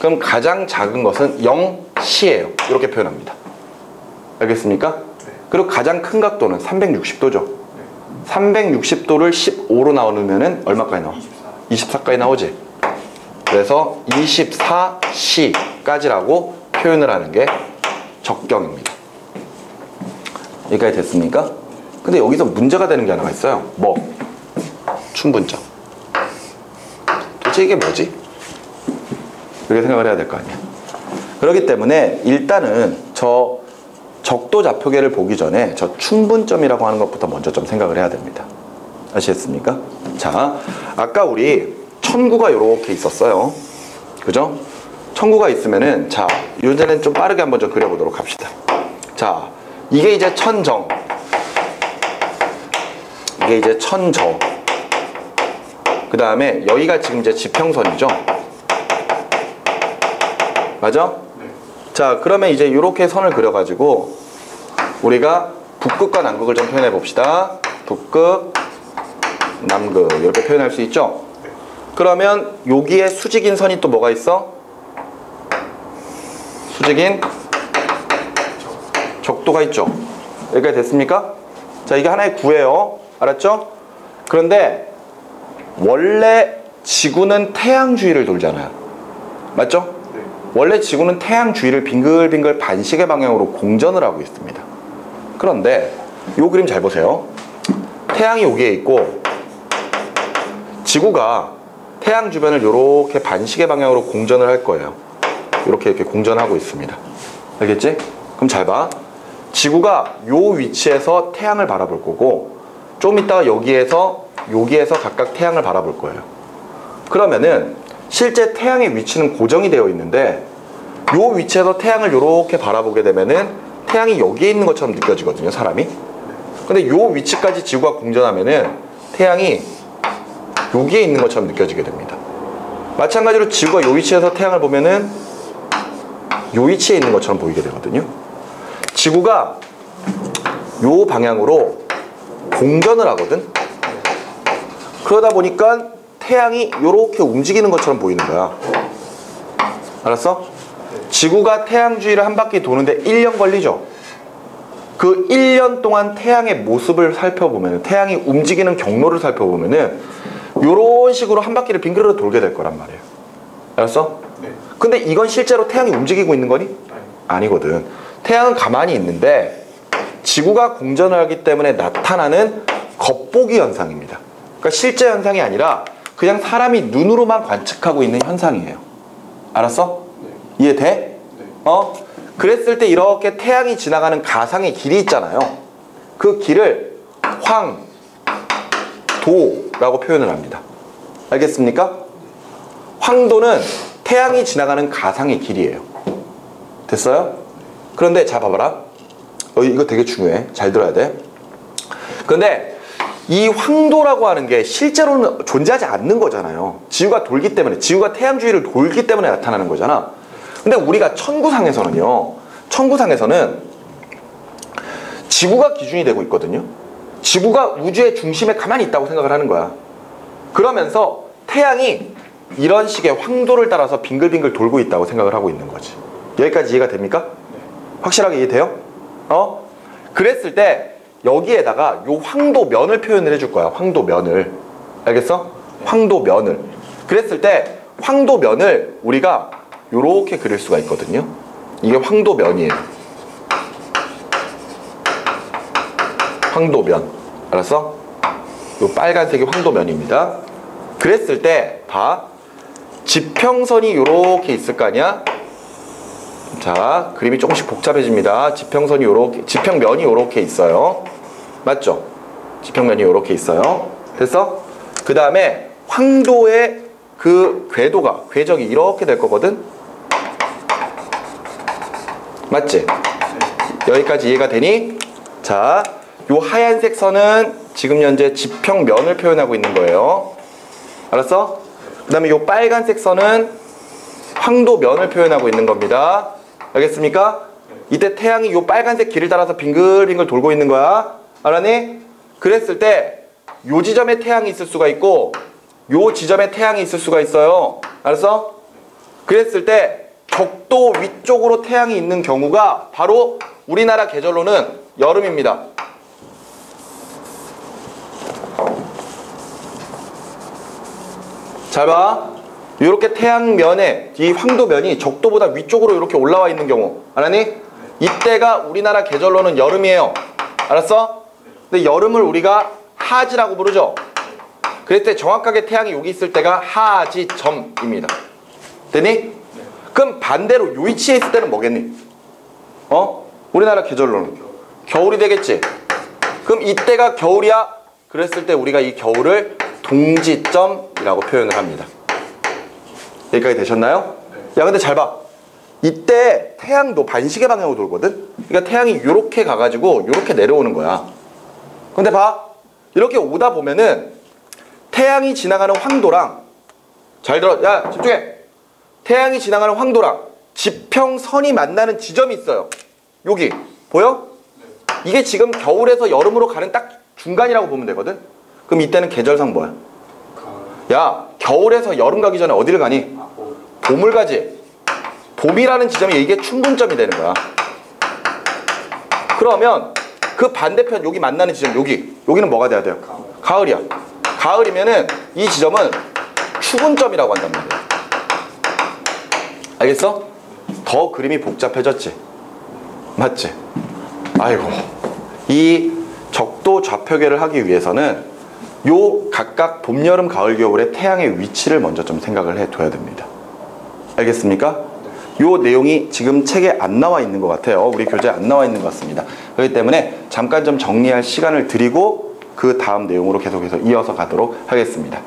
그럼 가장 작은 것은 0C예요. 이렇게 표현합니다. 알겠습니까? 네. 그리고 가장 큰 각도는 360도죠. 네. 360도를 15로 나누면 얼마까지 나와? 24까지 나오지. 그래서 24C까지라고 표현을 하는 게 적경입니다. 여기까지 됐습니까? 근데 여기서 문제가 되는 게 하나가 있어요. 뭐? 충분점. 도대체 이게 뭐지? 그렇게 생각을 해야 될 거 아니야. 그렇기 때문에 일단은 저 적도 좌표계를 보기 전에 저 충분점이라고 하는 것부터 먼저 좀 생각을 해야 됩니다. 아시겠습니까? 자, 아까 우리 천구가 이렇게 있었어요. 그죠? 천구가 있으면은, 자, 이제는 좀 빠르게 한번 좀 그려보도록 합시다. 자, 이게 이제 천정. 이게 이제 천저. 그 다음에 여기가 지금 이제 지평선이죠. 맞아? 네. 자, 그러면 이제 이렇게 선을 그려가지고 우리가 북극과 남극을 좀 표현해 봅시다. 북극, 남극 이렇게 표현할 수 있죠? 네. 그러면 여기에 수직인 선이 또 뭐가 있어? 수직인 적도가 있죠. 여기까지 됐습니까? 자, 이게 하나의 구예요. 알았죠? 그런데 원래 지구는 태양 주위를 돌잖아요. 맞죠? 네. 원래 지구는 태양 주위를 빙글빙글 반시계 방향으로 공전을 하고 있습니다. 그런데 이 그림 잘 보세요. 태양이 여기에 있고 지구가 태양 주변을 이렇게 반시계 방향으로 공전을 할 거예요. 이렇게 공전하고 있습니다. 알겠지? 그럼 잘 봐. 지구가 요 위치에서 태양을 바라볼 거고 좀 이따가 여기에서 각각 태양을 바라볼 거예요. 그러면은 실제 태양의 위치는 고정이 되어 있는데 요 위치에서 태양을 이렇게 바라보게 되면은 태양이 여기에 있는 것처럼 느껴지거든요, 사람이. 근데 요 위치까지 지구가 공전하면은 태양이 여기에 있는 것처럼 느껴지게 됩니다. 마찬가지로 지구가 요 위치에서 태양을 보면은 요 위치에 있는 것처럼 보이게 되거든요. 지구가 요 방향으로 공전을 하거든. 그러다 보니까 태양이 이렇게 움직이는 것처럼 보이는 거야. 알았어? 지구가 태양 주위를 한 바퀴 도는데 1년 걸리죠. 그 1년 동안 태양의 모습을 살펴보면, 태양이 움직이는 경로를 살펴보면은 요런 식으로 한 바퀴를 빙그르르 돌게 될 거란 말이에요. 알았어? 네. 근데 이건 실제로 태양이 움직이고 있는 거니? 아니거든. 태양은 가만히 있는데 지구가 공전을 하기 때문에 나타나는 겉보기 현상입니다. 그러니까 실제 현상이 아니라 그냥 사람이 눈으로만 관측하고 있는 현상이에요. 알았어? 네. 이해돼? 네. 그랬을 때 이렇게 태양이 지나가는 가상의 길이 있잖아요. 그 길을 황도라고 표현을 합니다. 알겠습니까? 황도는 태양이 지나가는 가상의 길이에요. 됐어요? 그런데 자 봐봐라. 이거 되게 중요해. 잘 들어야 돼. 근데 이 황도라고 하는 게 실제로는 존재하지 않는 거잖아요. 지구가 돌기 때문에, 지구가 태양 주위를 돌기 때문에 나타나는 거잖아. 근데 우리가 천구상에서는 지구가 기준이 되고 있거든요. 지구가 우주의 중심에 가만히 있다고 생각을 하는 거야. 그러면서 태양이 이런 식의 황도를 따라서 빙글빙글 돌고 있다고 생각을 하고 있는 거지. 여기까지 이해가 됩니까? 확실하게 이해돼요? 그랬을 때 여기에다가 요 황도면을 표현을 해줄 거야. 황도면을. 알겠어? 황도면을. 그랬을 때 황도면을 우리가 요렇게 그릴 수가 있거든요. 이게 황도면이에요. 황도면. 알았어? 요 빨간색이 황도면입니다. 그랬을 때 봐. 지평선이 요렇게 있을 거 아니야? 자, 그림이 조금씩 복잡해집니다. 지평선이 요렇게, 지평면이 요렇게 있어요. 맞죠? 지평면이 요렇게 있어요. 됐어? 그 다음에 황도의 그 궤적이 이렇게 될 거거든? 맞지? 여기까지 이해가 되니? 자, 요 하얀색 선은 지금 현재 지평면을 표현하고 있는 거예요. 알았어? 그 다음에 요 빨간색 선은 황도면을 표현하고 있는 겁니다. 알겠습니까? 이때 태양이 요 빨간색 길을 따라서 빙글빙글 돌고 있는 거야. 알았니? 그랬을 때 요 지점에 태양이 있을 수가 있고 요 지점에 태양이 있을 수가 있어요. 알았어? 그랬을 때 적도 위쪽으로 태양이 있는 경우가 바로 우리나라 계절로는 여름입니다. 잘 봐. 이렇게 태양면에 이 황도면이 적도보다 위쪽으로 이렇게 올라와 있는 경우, 알았니? 이때가 우리나라 계절로는 여름이에요. 알았어? 근데 여름을 우리가 하지라고 부르죠. 그랬을 때 정확하게 태양이 여기 있을 때가 하지점입니다. 되니? 그럼 반대로 요 위치에 있을 때는 뭐겠니? 우리나라 계절로는 겨울이 되겠지. 그럼 이때가 겨울이야. 그랬을 때 우리가 이 겨울을 동지점이라고 표현을 합니다. 여기까지 되셨나요? 야, 근데 잘 봐. 이때 태양도 반시계 방향으로 돌거든? 그러니까 태양이 이렇게 가가지고 이렇게 내려오는 거야. 근데 봐. 이렇게 오다 보면은 태양이 지나가는 황도랑, 잘 들어. 야, 집중해. 태양이 지나가는 황도랑 지평선이 만나는 지점이 있어요. 여기. 보여? 이게 지금 겨울에서 여름으로 가는 딱 중간이라고 보면 되거든? 그럼 이때는 계절상 뭐야? 야, 겨울에서 여름 가기 전에 어디를 가니? 봄을 가지. 봄이라는 지점이 이게 충분점이 되는 거야. 그러면 그 반대편 여기 만나는 지점, 여기는 뭐가 돼야 돼요? 가을이야. 가을이면은 이 지점은 추분점이라고 한단 말이야. 알겠어? 더 그림이 복잡해졌지? 맞지? 아이고. 이 적도 좌표계를 하기 위해서는 요 각각 봄, 여름, 가을, 겨울의 태양의 위치를 먼저 좀 생각을 해둬야 됩니다. 알겠습니까? 요 내용이 지금 책에 안 나와 있는 것 같아요. 우리 교재에 안 나와 있는 것 같습니다. 그렇기 때문에 잠깐 좀 정리할 시간을 드리고 그 다음 내용으로 계속해서 이어서 가도록 하겠습니다.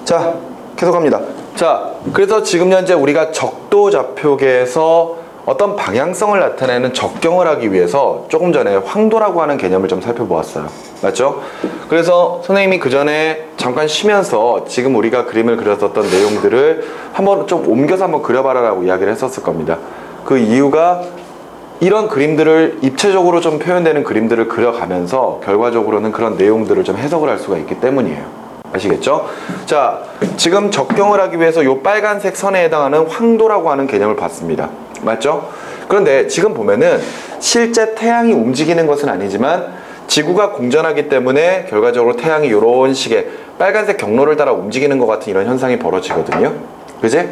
자, 계속합니다. 자, 그래서 지금 현재 우리가 적도 좌표계에서 어떤 방향성을 나타내는 적경을 하기 위해서 조금 전에 황도라고 하는 개념을 좀 살펴보았어요. 맞죠? 그래서 선생님이 그 전에 잠깐 쉬면서 지금 우리가 그림을 그렸었던 내용들을 한번 좀 옮겨서 한번 그려봐라 라고 이야기를 했었을 겁니다. 그 이유가 이런 그림들을 입체적으로 좀 표현되는 그림들을 그려가면서 결과적으로는 그런 내용들을 좀 해석을 할 수가 있기 때문이에요. 아시겠죠? 자, 지금 적경을 하기 위해서 이 빨간색 선에 해당하는 황도라고 하는 개념을 봤습니다. 맞죠? 그런데 지금 보면은 실제 태양이 움직이는 것은 아니지만 지구가 공전하기 때문에 결과적으로 태양이 이런 식의 빨간색 경로를 따라 움직이는 것 같은 이런 현상이 벌어지거든요. 그지?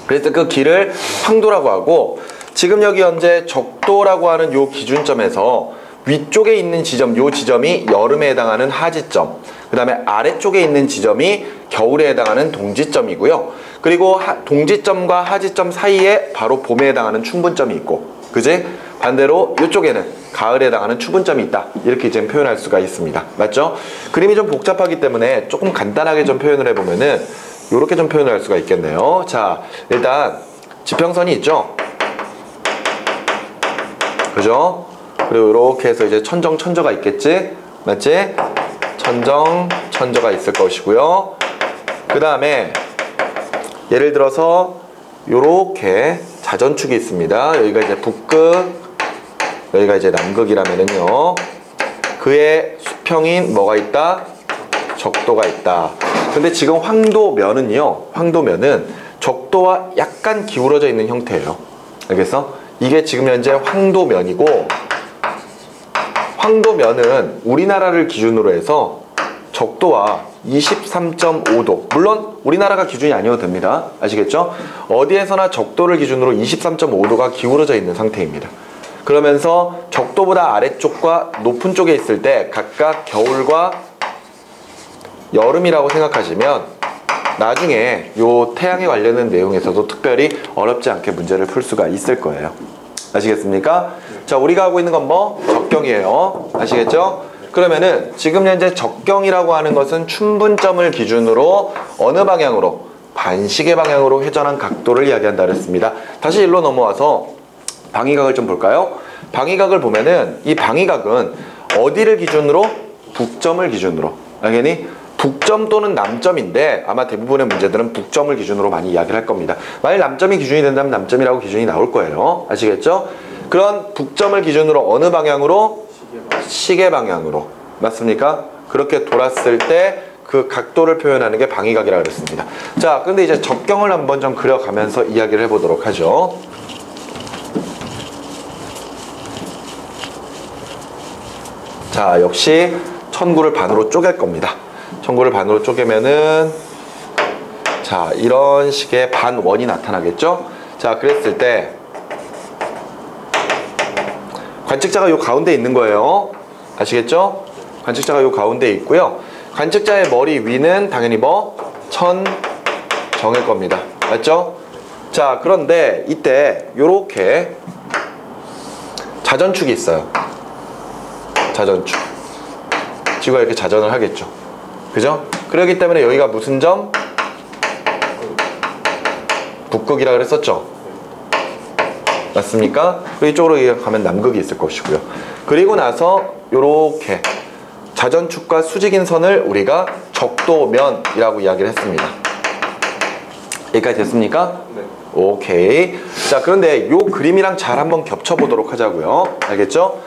그래서 그 길을 황도라고 하고, 지금 여기 현재 적도라고 하는 요 기준점에서 위쪽에 있는 지점, 요 지점이 여름에 해당하는 하지점, 그 다음에 아래쪽에 있는 지점이 겨울에 해당하는 동지점이고요. 그리고 동지점과 하지점 사이에 바로 봄에 해당하는 춘분점이 있고, 그지? 반대로 이쪽에는 가을에 해당하는 추분점이 있다. 이렇게 이제 표현할 수가 있습니다. 맞죠? 그림이 좀 복잡하기 때문에 조금 간단하게 좀 표현을 해보면은 이렇게 좀 표현을 할 수가 있겠네요. 자, 일단 지평선이 있죠? 그죠? 그리고 이렇게 해서 이제 천정, 천저가 있겠지? 맞지? 천정, 천저가 있을 것이고요. 그 다음에 예를 들어서 요렇게 자전축이 있습니다. 여기가 이제 북극, 여기가 이제 남극이라면은요, 그의 수평인 뭐가 있다? 적도가 있다. 근데 지금 황도면은요, 황도면은 적도와 약간 기울어져 있는 형태예요. 알겠어? 이게 지금 현재 황도면이고, 황도면은 우리나라를 기준으로 해서 적도와 23.5도, 물론 우리나라가 기준이 아니어도 됩니다. 아시겠죠? 어디에서나 적도를 기준으로 23.5도가 기울어져 있는 상태입니다. 그러면서 적도보다 아래쪽과 높은 쪽에 있을 때 각각 겨울과 여름이라고 생각하시면 나중에 요 태양에 관련된 내용에서도 특별히 어렵지 않게 문제를 풀 수가 있을 거예요. 아시겠습니까? 자, 우리가 하고 있는 건 뭐? 적경이에요. 아시겠죠? 그러면은 지금 현재 적경이라고 하는 것은 춘분점을 기준으로 어느 방향으로? 반시계 방향으로 회전한 각도를 이야기한다 그랬습니다. 다시 일로 넘어와서 방위각을 좀 볼까요? 방위각을 보면은 이 방위각은 어디를 기준으로? 북점을 기준으로. 알겠니? 북점 또는 남점인데 아마 대부분의 문제들은 북점을 기준으로 많이 이야기를 할 겁니다. 만약 남점이 기준이 된다면 남점이라고 기준이 나올 거예요. 아시겠죠? 그런 북점을 기준으로 어느 방향으로? 시계 방향으로. 맞습니까? 그렇게 돌았을 때 그 각도를 표현하는 게 방위각이라고 그랬습니다. 자, 근데 이제 적경을 한번 좀 그려가면서 이야기를 해보도록 하죠. 자, 역시 천구를 반으로 쪼갤 겁니다. 천구를 반으로 쪼개면은 자, 이런 식의 반원이 나타나겠죠? 자, 그랬을 때 관측자가 요 가운데 있는 거예요. 아시겠죠? 관측자가 요 가운데 있고요. 관측자의 머리 위는 당연히 뭐? 천정일 겁니다. 맞죠? 자, 그런데 이때 요렇게 자전축이 있어요. 자전축. 지구가 이렇게 자전을 하겠죠. 그죠? 그렇기 때문에 여기가 무슨 점? 북극이라 그랬었죠. 맞습니까? 그리고 이쪽으로 가면 남극이 있을 것이고요. 그리고 나서 요렇게 자전축과 수직인 선을 우리가 적도면이라고 이야기를 했습니다. 여기까지 됐습니까? 네. 오케이. 자, 그런데 요 그림이랑 잘 한번 겹쳐보도록 하자고요. 알겠죠?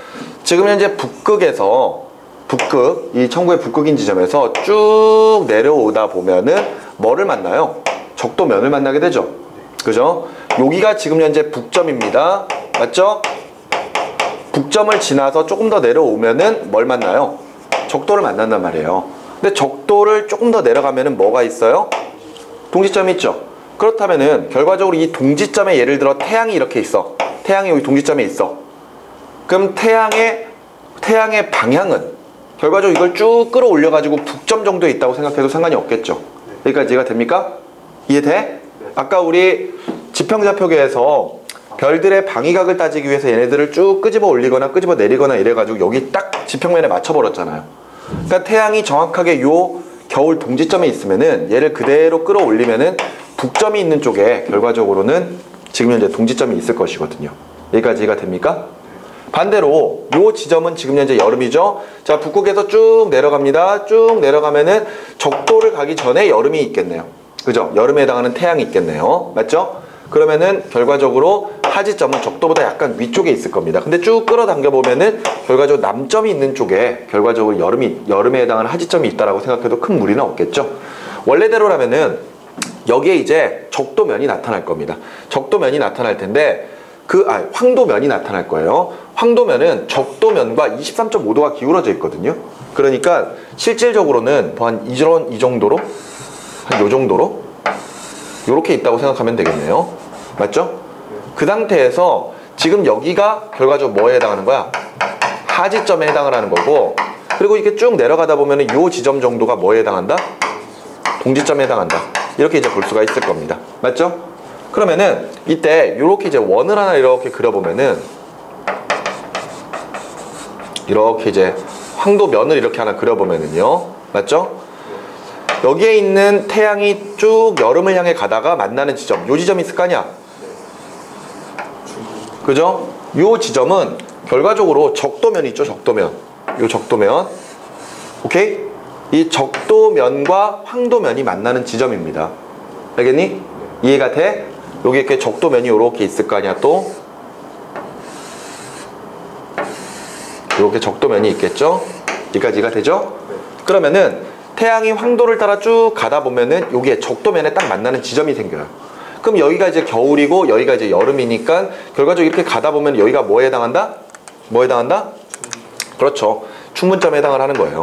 지금 현재 북극에서 북극, 이 천구의 북극인 지점에서 쭉 내려오다 보면은 뭐를 만나요? 적도면을 만나게 되죠. 그죠? 여기가 지금 현재 북점입니다. 맞죠? 북점을 지나서 조금 더 내려오면은 뭘 만나요? 적도를 만난단 말이에요. 근데 적도를 조금 더 내려가면은 뭐가 있어요? 동지점이 있죠. 그렇다면은 결과적으로 이 동지점에 예를 들어 태양이 이렇게 있어. 태양이 여기 동지점에 있어. 그럼 태양의 방향은 결과적으로 이걸 쭉 끌어올려 가지고 북점 정도에 있다고 생각해도 상관이 없겠죠. 여기까지 이해가 됩니까? 이해돼? 아까 우리 지평좌표계에서 별들의 방위각을 따지기 위해서 얘네들을 쭉 끄집어 올리거나 끄집어 내리거나 이래가지고 여기 딱 지평면에 맞춰버렸잖아요. 그러니까 태양이 정확하게 요 겨울 동지점에 있으면은 얘를 그대로 끌어올리면은 북점이 있는 쪽에 결과적으로는 지금 현재 동지점이 있을 것이거든요. 여기까지 이해가 됩니까? 반대로 요 지점은 지금 현재 여름이죠. 자, 북극에서 쭉 내려갑니다. 쭉 내려가면은 적도를 가기 전에 여름이 있겠네요. 그죠? 여름에 해당하는 태양이 있겠네요. 맞죠? 그러면은 결과적으로 하지점은 적도보다 약간 위쪽에 있을 겁니다. 근데 쭉 끌어당겨 보면은 결과적으로 남점이 있는 쪽에 결과적으로 여름에 해당하는 하지점이 있다라고 생각해도 큰 무리는 없겠죠. 원래대로라면은 여기에 이제 적도면이 나타날 겁니다. 적도면이 나타날 텐데 황도면이 나타날 거예요. 황도면은 적도면과 23.5도가 기울어져 있거든요. 그러니까 실질적으로는 한 이 정도로 한 요 정도로 요렇게 있다고 생각하면 되겠네요. 맞죠? 그 상태에서 지금 여기가 결과적으로 뭐에 해당하는 거야? 하지점에 해당을 하는 거고, 그리고 이렇게 쭉 내려가다 보면은 요 지점 정도가 뭐에 해당한다? 동지점에 해당한다. 이렇게 이제 볼 수가 있을 겁니다. 맞죠? 그러면은 이때 요렇게 이제 원을 하나 이렇게 그려보면은 이렇게 이제 황도면을 이렇게 하나 그려보면은요. 맞죠? 여기에 있는 태양이 쭉 여름을 향해 가다가 만나는 지점, 요 지점이 있을 거 아니야? 그죠? 요 지점은 결과적으로 적도면이 있죠, 적도면. 요 적도면. 오케이? 이 적도면과 황도면이 만나는 지점입니다. 알겠니? 이해가 돼? 여기 이렇게 적도면이 요렇게 있을 거 아니야, 또? 요렇게 적도면이 있겠죠? 여기까지 이해가 되죠? 그러면은 태양이 황도를 따라 쭉 가다 보면은 여기에 적도면에 딱 만나는 지점이 생겨요. 그럼 여기가 이제 겨울이고 여기가 이제 여름이니까 결과적으로 이렇게 가다 보면 여기가 뭐에 해당한다? 뭐에 해당한다? 그렇죠. 충분점에 해당을 하는 거예요.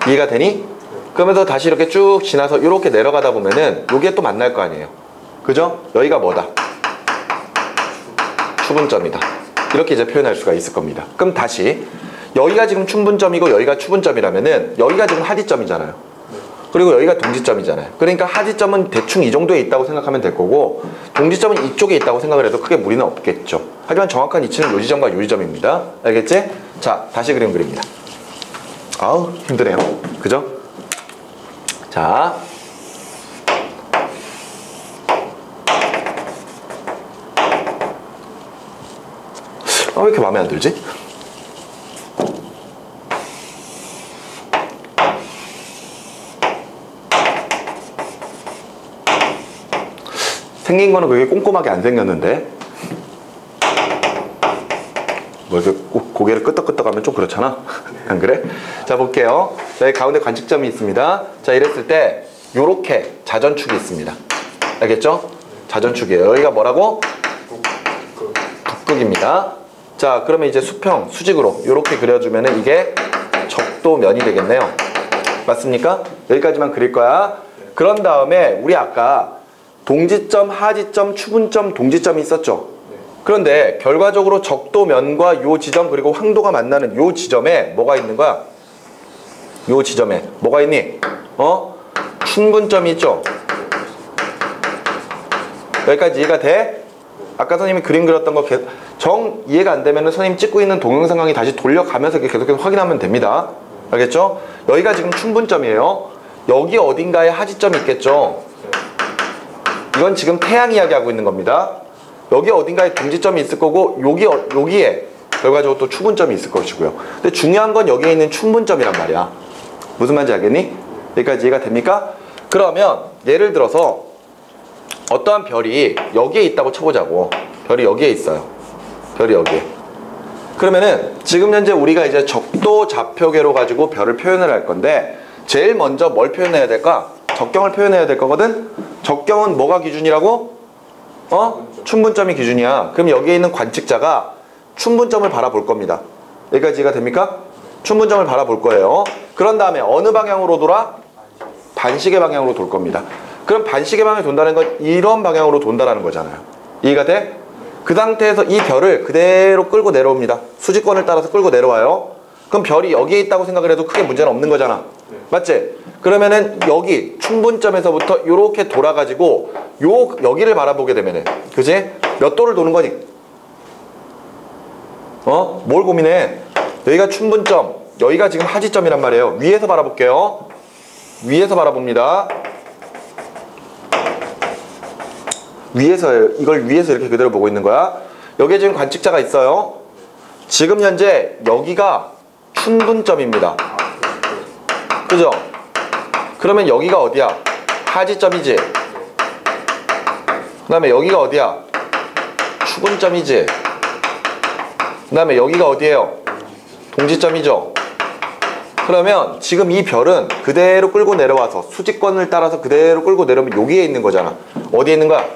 이해가 되니? 그러면서 다시 이렇게 쭉 지나서 이렇게 내려가다 보면은 여기에 또 만날 거 아니에요. 그죠? 여기가 뭐다? 추분점이다. 이렇게 이제 표현할 수가 있을 겁니다. 그럼 다시 여기가 지금 충분점이고 여기가 추분점이라면은 여기가 지금 하지점이잖아요. 그리고 여기가 동지점이잖아요. 그러니까 하지점은 대충 이 정도에 있다고 생각하면 될 거고 동지점은 이쪽에 있다고 생각을 해도 크게 무리는 없겠죠. 하지만 정확한 위치는 요 지점과 요 지점입니다. 알겠지? 자, 다시 그림 그립니다. 아우 힘드네요. 그죠? 자, 왜 이렇게 마음에 안 들지? 생긴 거는 그게 꼼꼼하게 안 생겼는데 뭐 이렇게 고개를 끄덕끄덕하면 좀 그렇잖아. 안 그래? 자, 볼게요. 자, 여기 가운데 관측점이 있습니다. 자, 이랬을 때 요렇게 자전축이 있습니다. 알겠죠? 자전축이에요. 여기가 뭐라고? 북극입니다. 자, 그러면 이제 수평, 수직으로 요렇게 그려주면은 이게 적도면이 되겠네요. 맞습니까? 여기까지만 그릴 거야. 그런 다음에 우리 아까 동지점, 하지점, 추분점, 동지점이 있었죠. 그런데 결과적으로 적도면과 요 지점 그리고 황도가 만나는 요 지점에 뭐가 있는 거야? 요 지점에 뭐가 있니? 충분점이 있죠. 여기까지 이해가 돼? 아까 선생님이 그림 그렸던 거 정 이해가 안 되면 선생님 찍고 있는 동영상 강의 다시 돌려가면서 계속해서 확인하면 됩니다. 알겠죠? 여기가 지금 충분점이에요. 여기 어딘가에 하지점이 있겠죠. 이건 지금 태양 이야기하고 있는 겁니다. 여기 어딘가에 동지점이 있을 거고 여기에 결과적으로 또 추분점이 있을 것이고요. 근데 중요한 건 여기에 있는 충분점이란 말이야. 무슨 말인지 알겠니? 여기까지 이해가 됩니까? 그러면 예를 들어서 어떠한 별이 여기에 있다고 쳐보자고. 별이 여기에 있어요. 별이 여기에. 그러면은 지금 현재 우리가 이제 적도 좌표계로 가지고 별을 표현을 할 건데 제일 먼저 뭘 표현해야 될까? 적경을 표현해야 될 거거든? 적경은 뭐가 기준이라고? 충분점이 기준이야. 그럼 여기에 있는 관측자가 충분점을 바라볼 겁니다. 여기까지 이해가 됩니까? 충분점을 바라볼 거예요. 그런 다음에 어느 방향으로 돌아? 반시계 방향으로 돌 겁니다. 그럼 반시계 방향에 돈다는 건 이런 방향으로 돈다라는 거잖아요. 이해가 돼? 그 상태에서 이 별을 그대로 끌고 내려옵니다. 수직권을 따라서 끌고 내려와요. 그럼 별이 여기에 있다고 생각을 해도 크게 문제는 없는 거잖아. 맞지? 그러면은 여기 충분점에서부터 이렇게 돌아가지고 여기를 바라보게 되면은, 그지? 몇 도를 도는 거니? 뭘 고민해? 여기가 충분점, 여기가 지금 하지점이란 말이에요. 위에서 바라볼게요. 위에서 바라봅니다. 이걸 위에서 이렇게 그대로 보고 있는 거야. 여기에 지금 관측자가 있어요. 지금 현재 여기가 충분점입니다. 그죠? 그러면 여기가 어디야? 하지점이지. 그 다음에 여기가 어디야? 추분점이지. 그 다음에 여기가 어디예요? 동지점이죠. 그러면 지금 이 별은 그대로 끌고 내려와서 수직권을 따라서 그대로 끌고 내려오면 여기에 있는 거잖아. 어디에 있는 거야?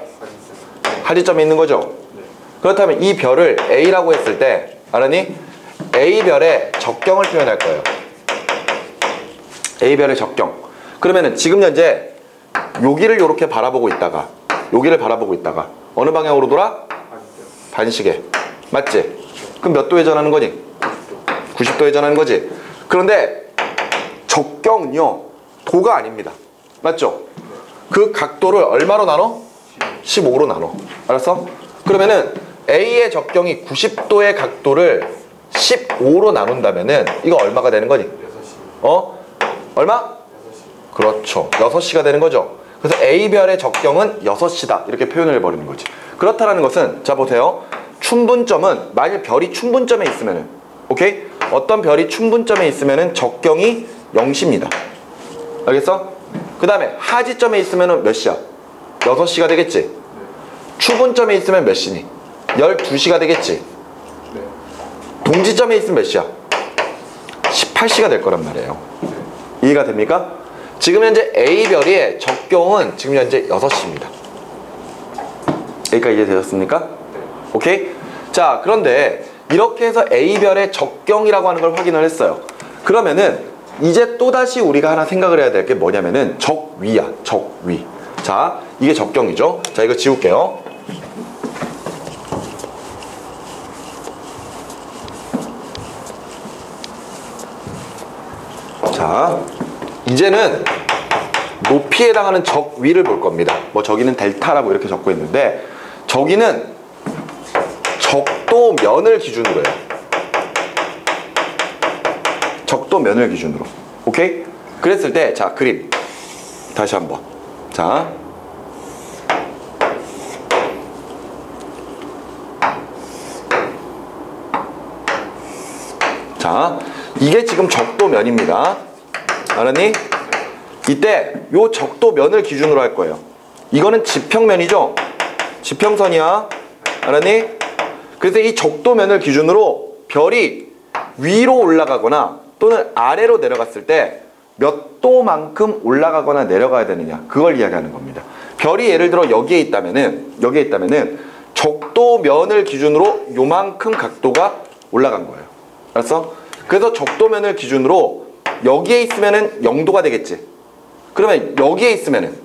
하지점에 있는 거죠. 그렇다면 이 별을 A라고 했을 때 알았니? A별의 적경을 표현할 거예요. A별의 적경. 그러면은 지금 현재 여기를 이렇게 바라보고 있다가 여기를 바라보고 있다가 어느 방향으로 돌아? 반시계. 맞지? 그럼 몇 도에 전하는 거니? 90도에 전하는 거지. 그런데 적경은요 도가 아닙니다. 맞죠? 그 각도를 얼마로 나눠? 15로 나눠. 알았어? 그러면은 A의 적경이 90도의 각도를 15로 나눈다면은 이거 얼마가 되는 거니? 6시. 얼마? 6시. 그렇죠. 6시가 되는 거죠. 그래서 A별의 적경은 6시다. 이렇게 표현을 해버리는 거지. 그렇다는 것은 자 보세요. 춘분점은 만일 별이 춘분점에 있으면은 오케이? 어떤 별이 춘분점에 있으면은 적경이 0시입니다. 알겠어? 그 다음에 하지점에 있으면은 몇 시야? 6시가 되겠지? 추분점에 있으면 몇 시니? 12시가 되겠지? 동지점에 있으면 몇 시야? 18시가 될 거란 말이에요. 이해가 됩니까? 지금 현재 A별의 적경은 지금 현재 6시입니다. 여기까지 이해되셨습니까? 오케이? 자, 그런데 이렇게 해서 A별의 적경이라고 하는 걸 확인을 했어요. 그러면은 이제 또다시 우리가 하나 생각을 해야 될 게 뭐냐면은 적위야. 적위. 자, 이게 적경이죠. 자, 이거 지울게요. 자, 이제는 높이에 해당하는 적위를 볼 겁니다. 뭐 저기는 델타라고 이렇게 적고 있는데 저기는 적도면을 기준으로 해요. 적도면을 기준으로. 오케이? 그랬을 때 자, 그림 다시 한번. 자, 자, 이게 지금 적도면입니다. 알았니? 이때 요 적도면을 기준으로 할 거예요. 이거는 지평면이죠? 지평선이야. 알았니? 그래서 이 적도면을 기준으로 별이 위로 올라가거나 또는 아래로 내려갔을 때 몇 도만큼 올라가거나 내려가야 되느냐, 그걸 이야기하는 겁니다. 별이 예를 들어 여기에 있다면은 적도면을 기준으로 요만큼 각도가 올라간 거예요. 알았어? 그래서 적도면을 기준으로 여기에 있으면은 0도가 되겠지. 그러면 여기에 있으면은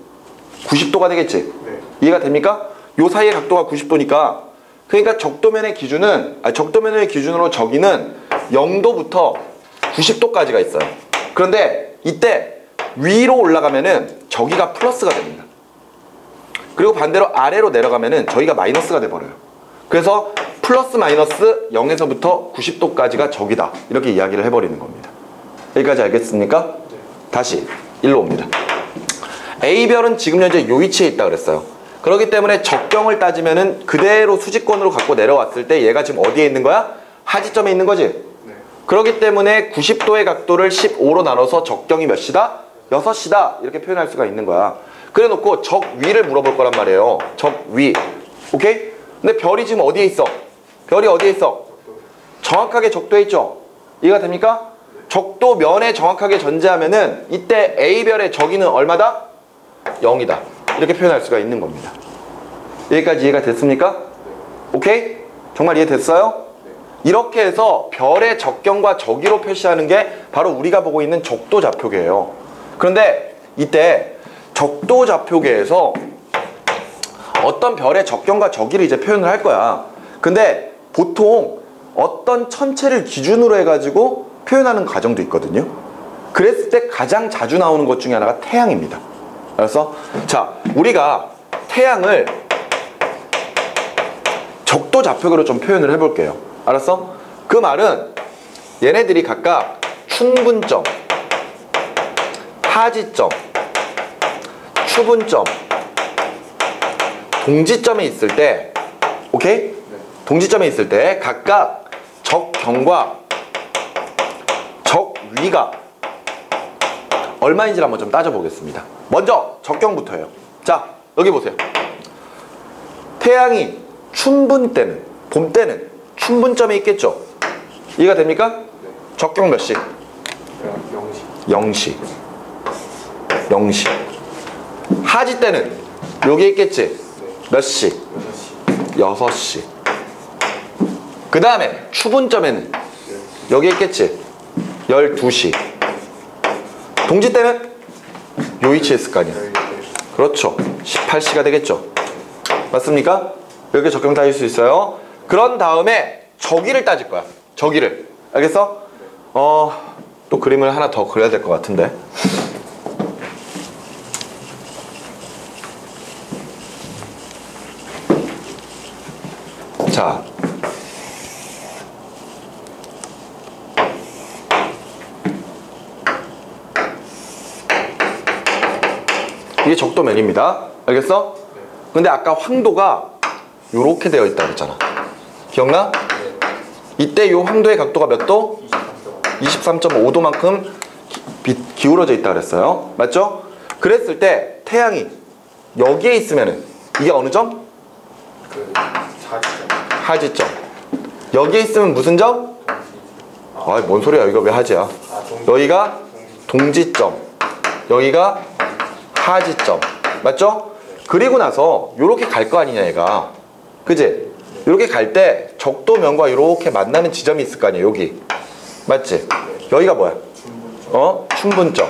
90도가 되겠지. 네. 이해가 됩니까? 요 사이의 각도가 90도니까. 그러니까 적도면의 기준으로 저기는 0도부터 90도까지가 있어요. 그런데 이때 위로 올라가면은 저기가 플러스가 됩니다. 그리고 반대로 아래로 내려가면은 저기가 마이너스가 돼버려요. 그래서 플러스 마이너스 0에서부터 90도까지가 저기다. 이렇게 이야기를 해버리는 겁니다. 여기까지 알겠습니까? 네. 다시 일로 옵니다. A별은 지금 현재 요 위치에 있다 그랬어요. 그렇기 때문에 적경을 따지면은 그대로 수직권으로 갖고 내려왔을 때 얘가 지금 어디에 있는 거야? 하지점에 있는 거지? 그렇기 때문에 90도의 각도를 15로 나눠서 적경이 몇 시다? 6시다. 이렇게 표현할 수가 있는 거야. 그래 놓고 적위를 물어볼 거란 말이에요. 적위. 오케이? 근데 별이 지금 어디에 있어? 별이 어디에 있어? 정확하게 적도에 있죠? 이해가 됩니까? 적도면에 정확하게 전제하면은 이때 A별의 적위는 얼마다? 0이다. 이렇게 표현할 수가 있는 겁니다. 여기까지 이해가 됐습니까? 오케이? 정말 이해됐어요? 이렇게 해서 별의 적경과 적위로 표시하는 게 바로 우리가 보고 있는 적도좌표계예요. 그런데 이때 적도좌표계에서 어떤 별의 적경과 적위를 이제 표현을 할 거야. 근데 보통 어떤 천체를 기준으로 해가지고 표현하는 과정도 있거든요. 그랬을 때 가장 자주 나오는 것 중에 하나가 태양입니다. 알았어? 자, 우리가 태양을 적도좌표계로 좀 표현을 해볼게요. 알았어? 그 말은 얘네들이 각각 춘분점, 하지점, 추분점, 동지점에 있을 때, 오케이? 네. 동지점에 있을 때 각각 적경과 적위가 얼마인지를 한번 좀 따져보겠습니다. 먼저 적경부터예요. 자, 여기 보세요. 태양이 춘분 때는, 봄 때는 춘분점이 있겠죠? 이해가 됩니까? 적경 몇 시? 0시. 0시. 하지 때는 여기 있겠지? 몇 시? 6시. 그 다음에 추분점에는 여기 있겠지? 12시. 동지 때는 요 위치에 있을 거 아니야? 그렇죠. 18시가 되겠죠. 맞습니까? 이렇게 적경 따질 수 있어요. 그런 다음에 저기를 따질 거야. 저기를. 알겠어? 또 그림을 하나 더 그려야 될 것 같은데. 자. 이게 적도면입니다. 알겠어? 근데 아까 황도가 요렇게 되어 있다고 했잖아. 기억나? 이때 요 황도의 각도가 몇 도? 23.5도만큼 기울어져 있다고 그랬어요. 맞죠? 그랬을 때 태양이 여기에 있으면은 이게 어느 점? 하지점. 여기에 있으면 무슨 점? 뭔 소리야. 여기가 왜 하지야? 여기가 동지점. 여기가 하지점. 맞죠? 그리고 나서 요렇게 갈 거 아니냐 얘가. 그지? 요렇게 갈 때 적도면과 요렇게 만나는 지점이 있을 거 아니야. 여기. 맞지? 여기가 뭐야? 춘분점.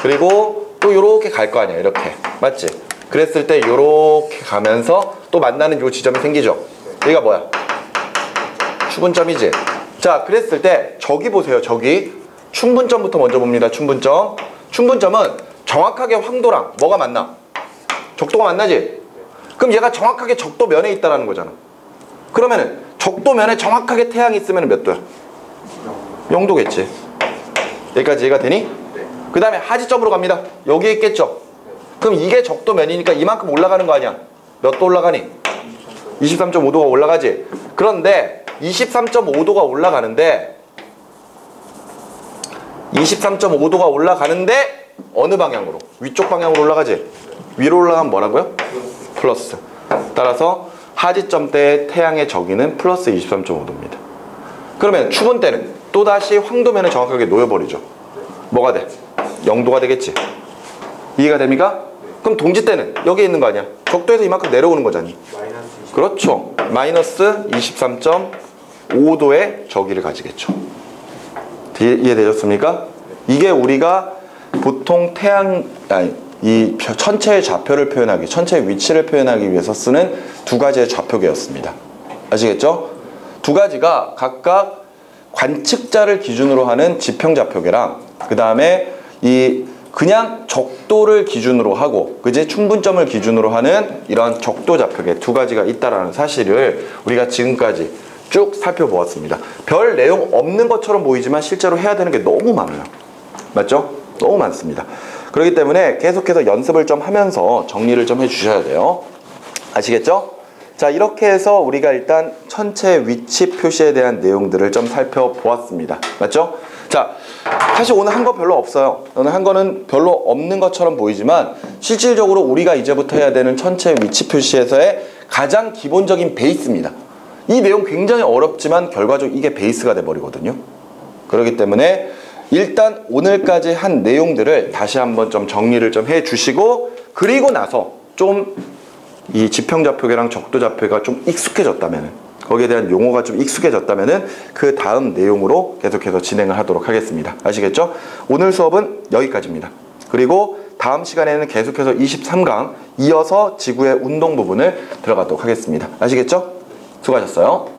그리고 또 요렇게 갈 거 아니야. 이렇게. 맞지? 그랬을 때 요렇게 가면서 또 만나는 요 지점이 생기죠. 여기가 뭐야? 추분점이지? 자, 그랬을 때 저기 보세요. 저기 춘분점부터 먼저 봅니다. 춘분점. 춘분점은 정확하게 황도랑 뭐가 만나? 적도가 만나지? 그럼 얘가 정확하게 적도면에 있다라는 거잖아. 그러면은 적도면에 정확하게 태양이 있으면 몇 도야? 0도겠지. 여기까지 이해가 되니? 그 다음에 하지점으로 갑니다. 여기에 있겠죠? 그럼 이게 적도면이니까 이만큼 올라가는 거 아니야? 몇 도 올라가니? 23.5도가 올라가지. 그런데 23.5도가 올라가는데 23.5도가 올라가는데 어느 방향으로? 위쪽 방향으로 올라가지? 위로 올라가면 뭐라고요? 플러스. 따라서 하지점 때 태양의 저기는 플러스 23.5도입니다. 그러면 추분 때는 또다시 황도면을 정확하게 놓여버리죠. 뭐가 돼? 0도가 되겠지. 이해가 됩니까? 그럼 동지 때는 여기 있는 거 아니야? 적도에서 이만큼 내려오는 거잖니. 그렇죠. 마이너스 23.5도의 저기를 가지겠죠. 이해되셨습니까? 이게 우리가 보통 이 천체의 좌표를 표현하기, 천체의 위치를 표현하기 위해서 쓰는 두 가지의 좌표계였습니다. 아시겠죠? 두 가지가 각각 관측자를 기준으로 하는 지평좌표계랑 그 다음에 이 그냥 적도를 기준으로 하고 그지 춘분점을 기준으로 하는 이런 적도좌표계 두 가지가 있다라는 사실을 우리가 지금까지 쭉 살펴보았습니다. 별 내용 없는 것처럼 보이지만 실제로 해야 되는 게 너무 많아요. 맞죠? 너무 많습니다. 그렇기 때문에 계속해서 연습을 좀 하면서 정리를 좀 해주셔야 돼요. 아시겠죠? 자, 이렇게 해서 우리가 일단 천체 위치 표시에 대한 내용들을 좀 살펴보았습니다. 맞죠? 자, 사실 오늘 한 거 별로 없어요. 오늘 한 거는 별로 없는 것처럼 보이지만 실질적으로 우리가 이제부터 해야 되는 천체 위치 표시에서의 가장 기본적인 베이스입니다. 이 내용 굉장히 어렵지만 결과적으로 이게 베이스가 돼버리거든요. 그렇기 때문에 일단 오늘까지 한 내용들을 다시 한번 좀 정리를 좀 해주시고 그리고 나서 좀 이 지평좌표계랑 적도좌표가 좀 익숙해졌다면 거기에 대한 용어가 좀 익숙해졌다면 그 다음 내용으로 계속해서 진행을 하도록 하겠습니다. 아시겠죠? 오늘 수업은 여기까지입니다. 그리고 다음 시간에는 계속해서 23강 이어서 지구의 운동 부분을 들어가도록 하겠습니다. 아시겠죠? 수고하셨어요.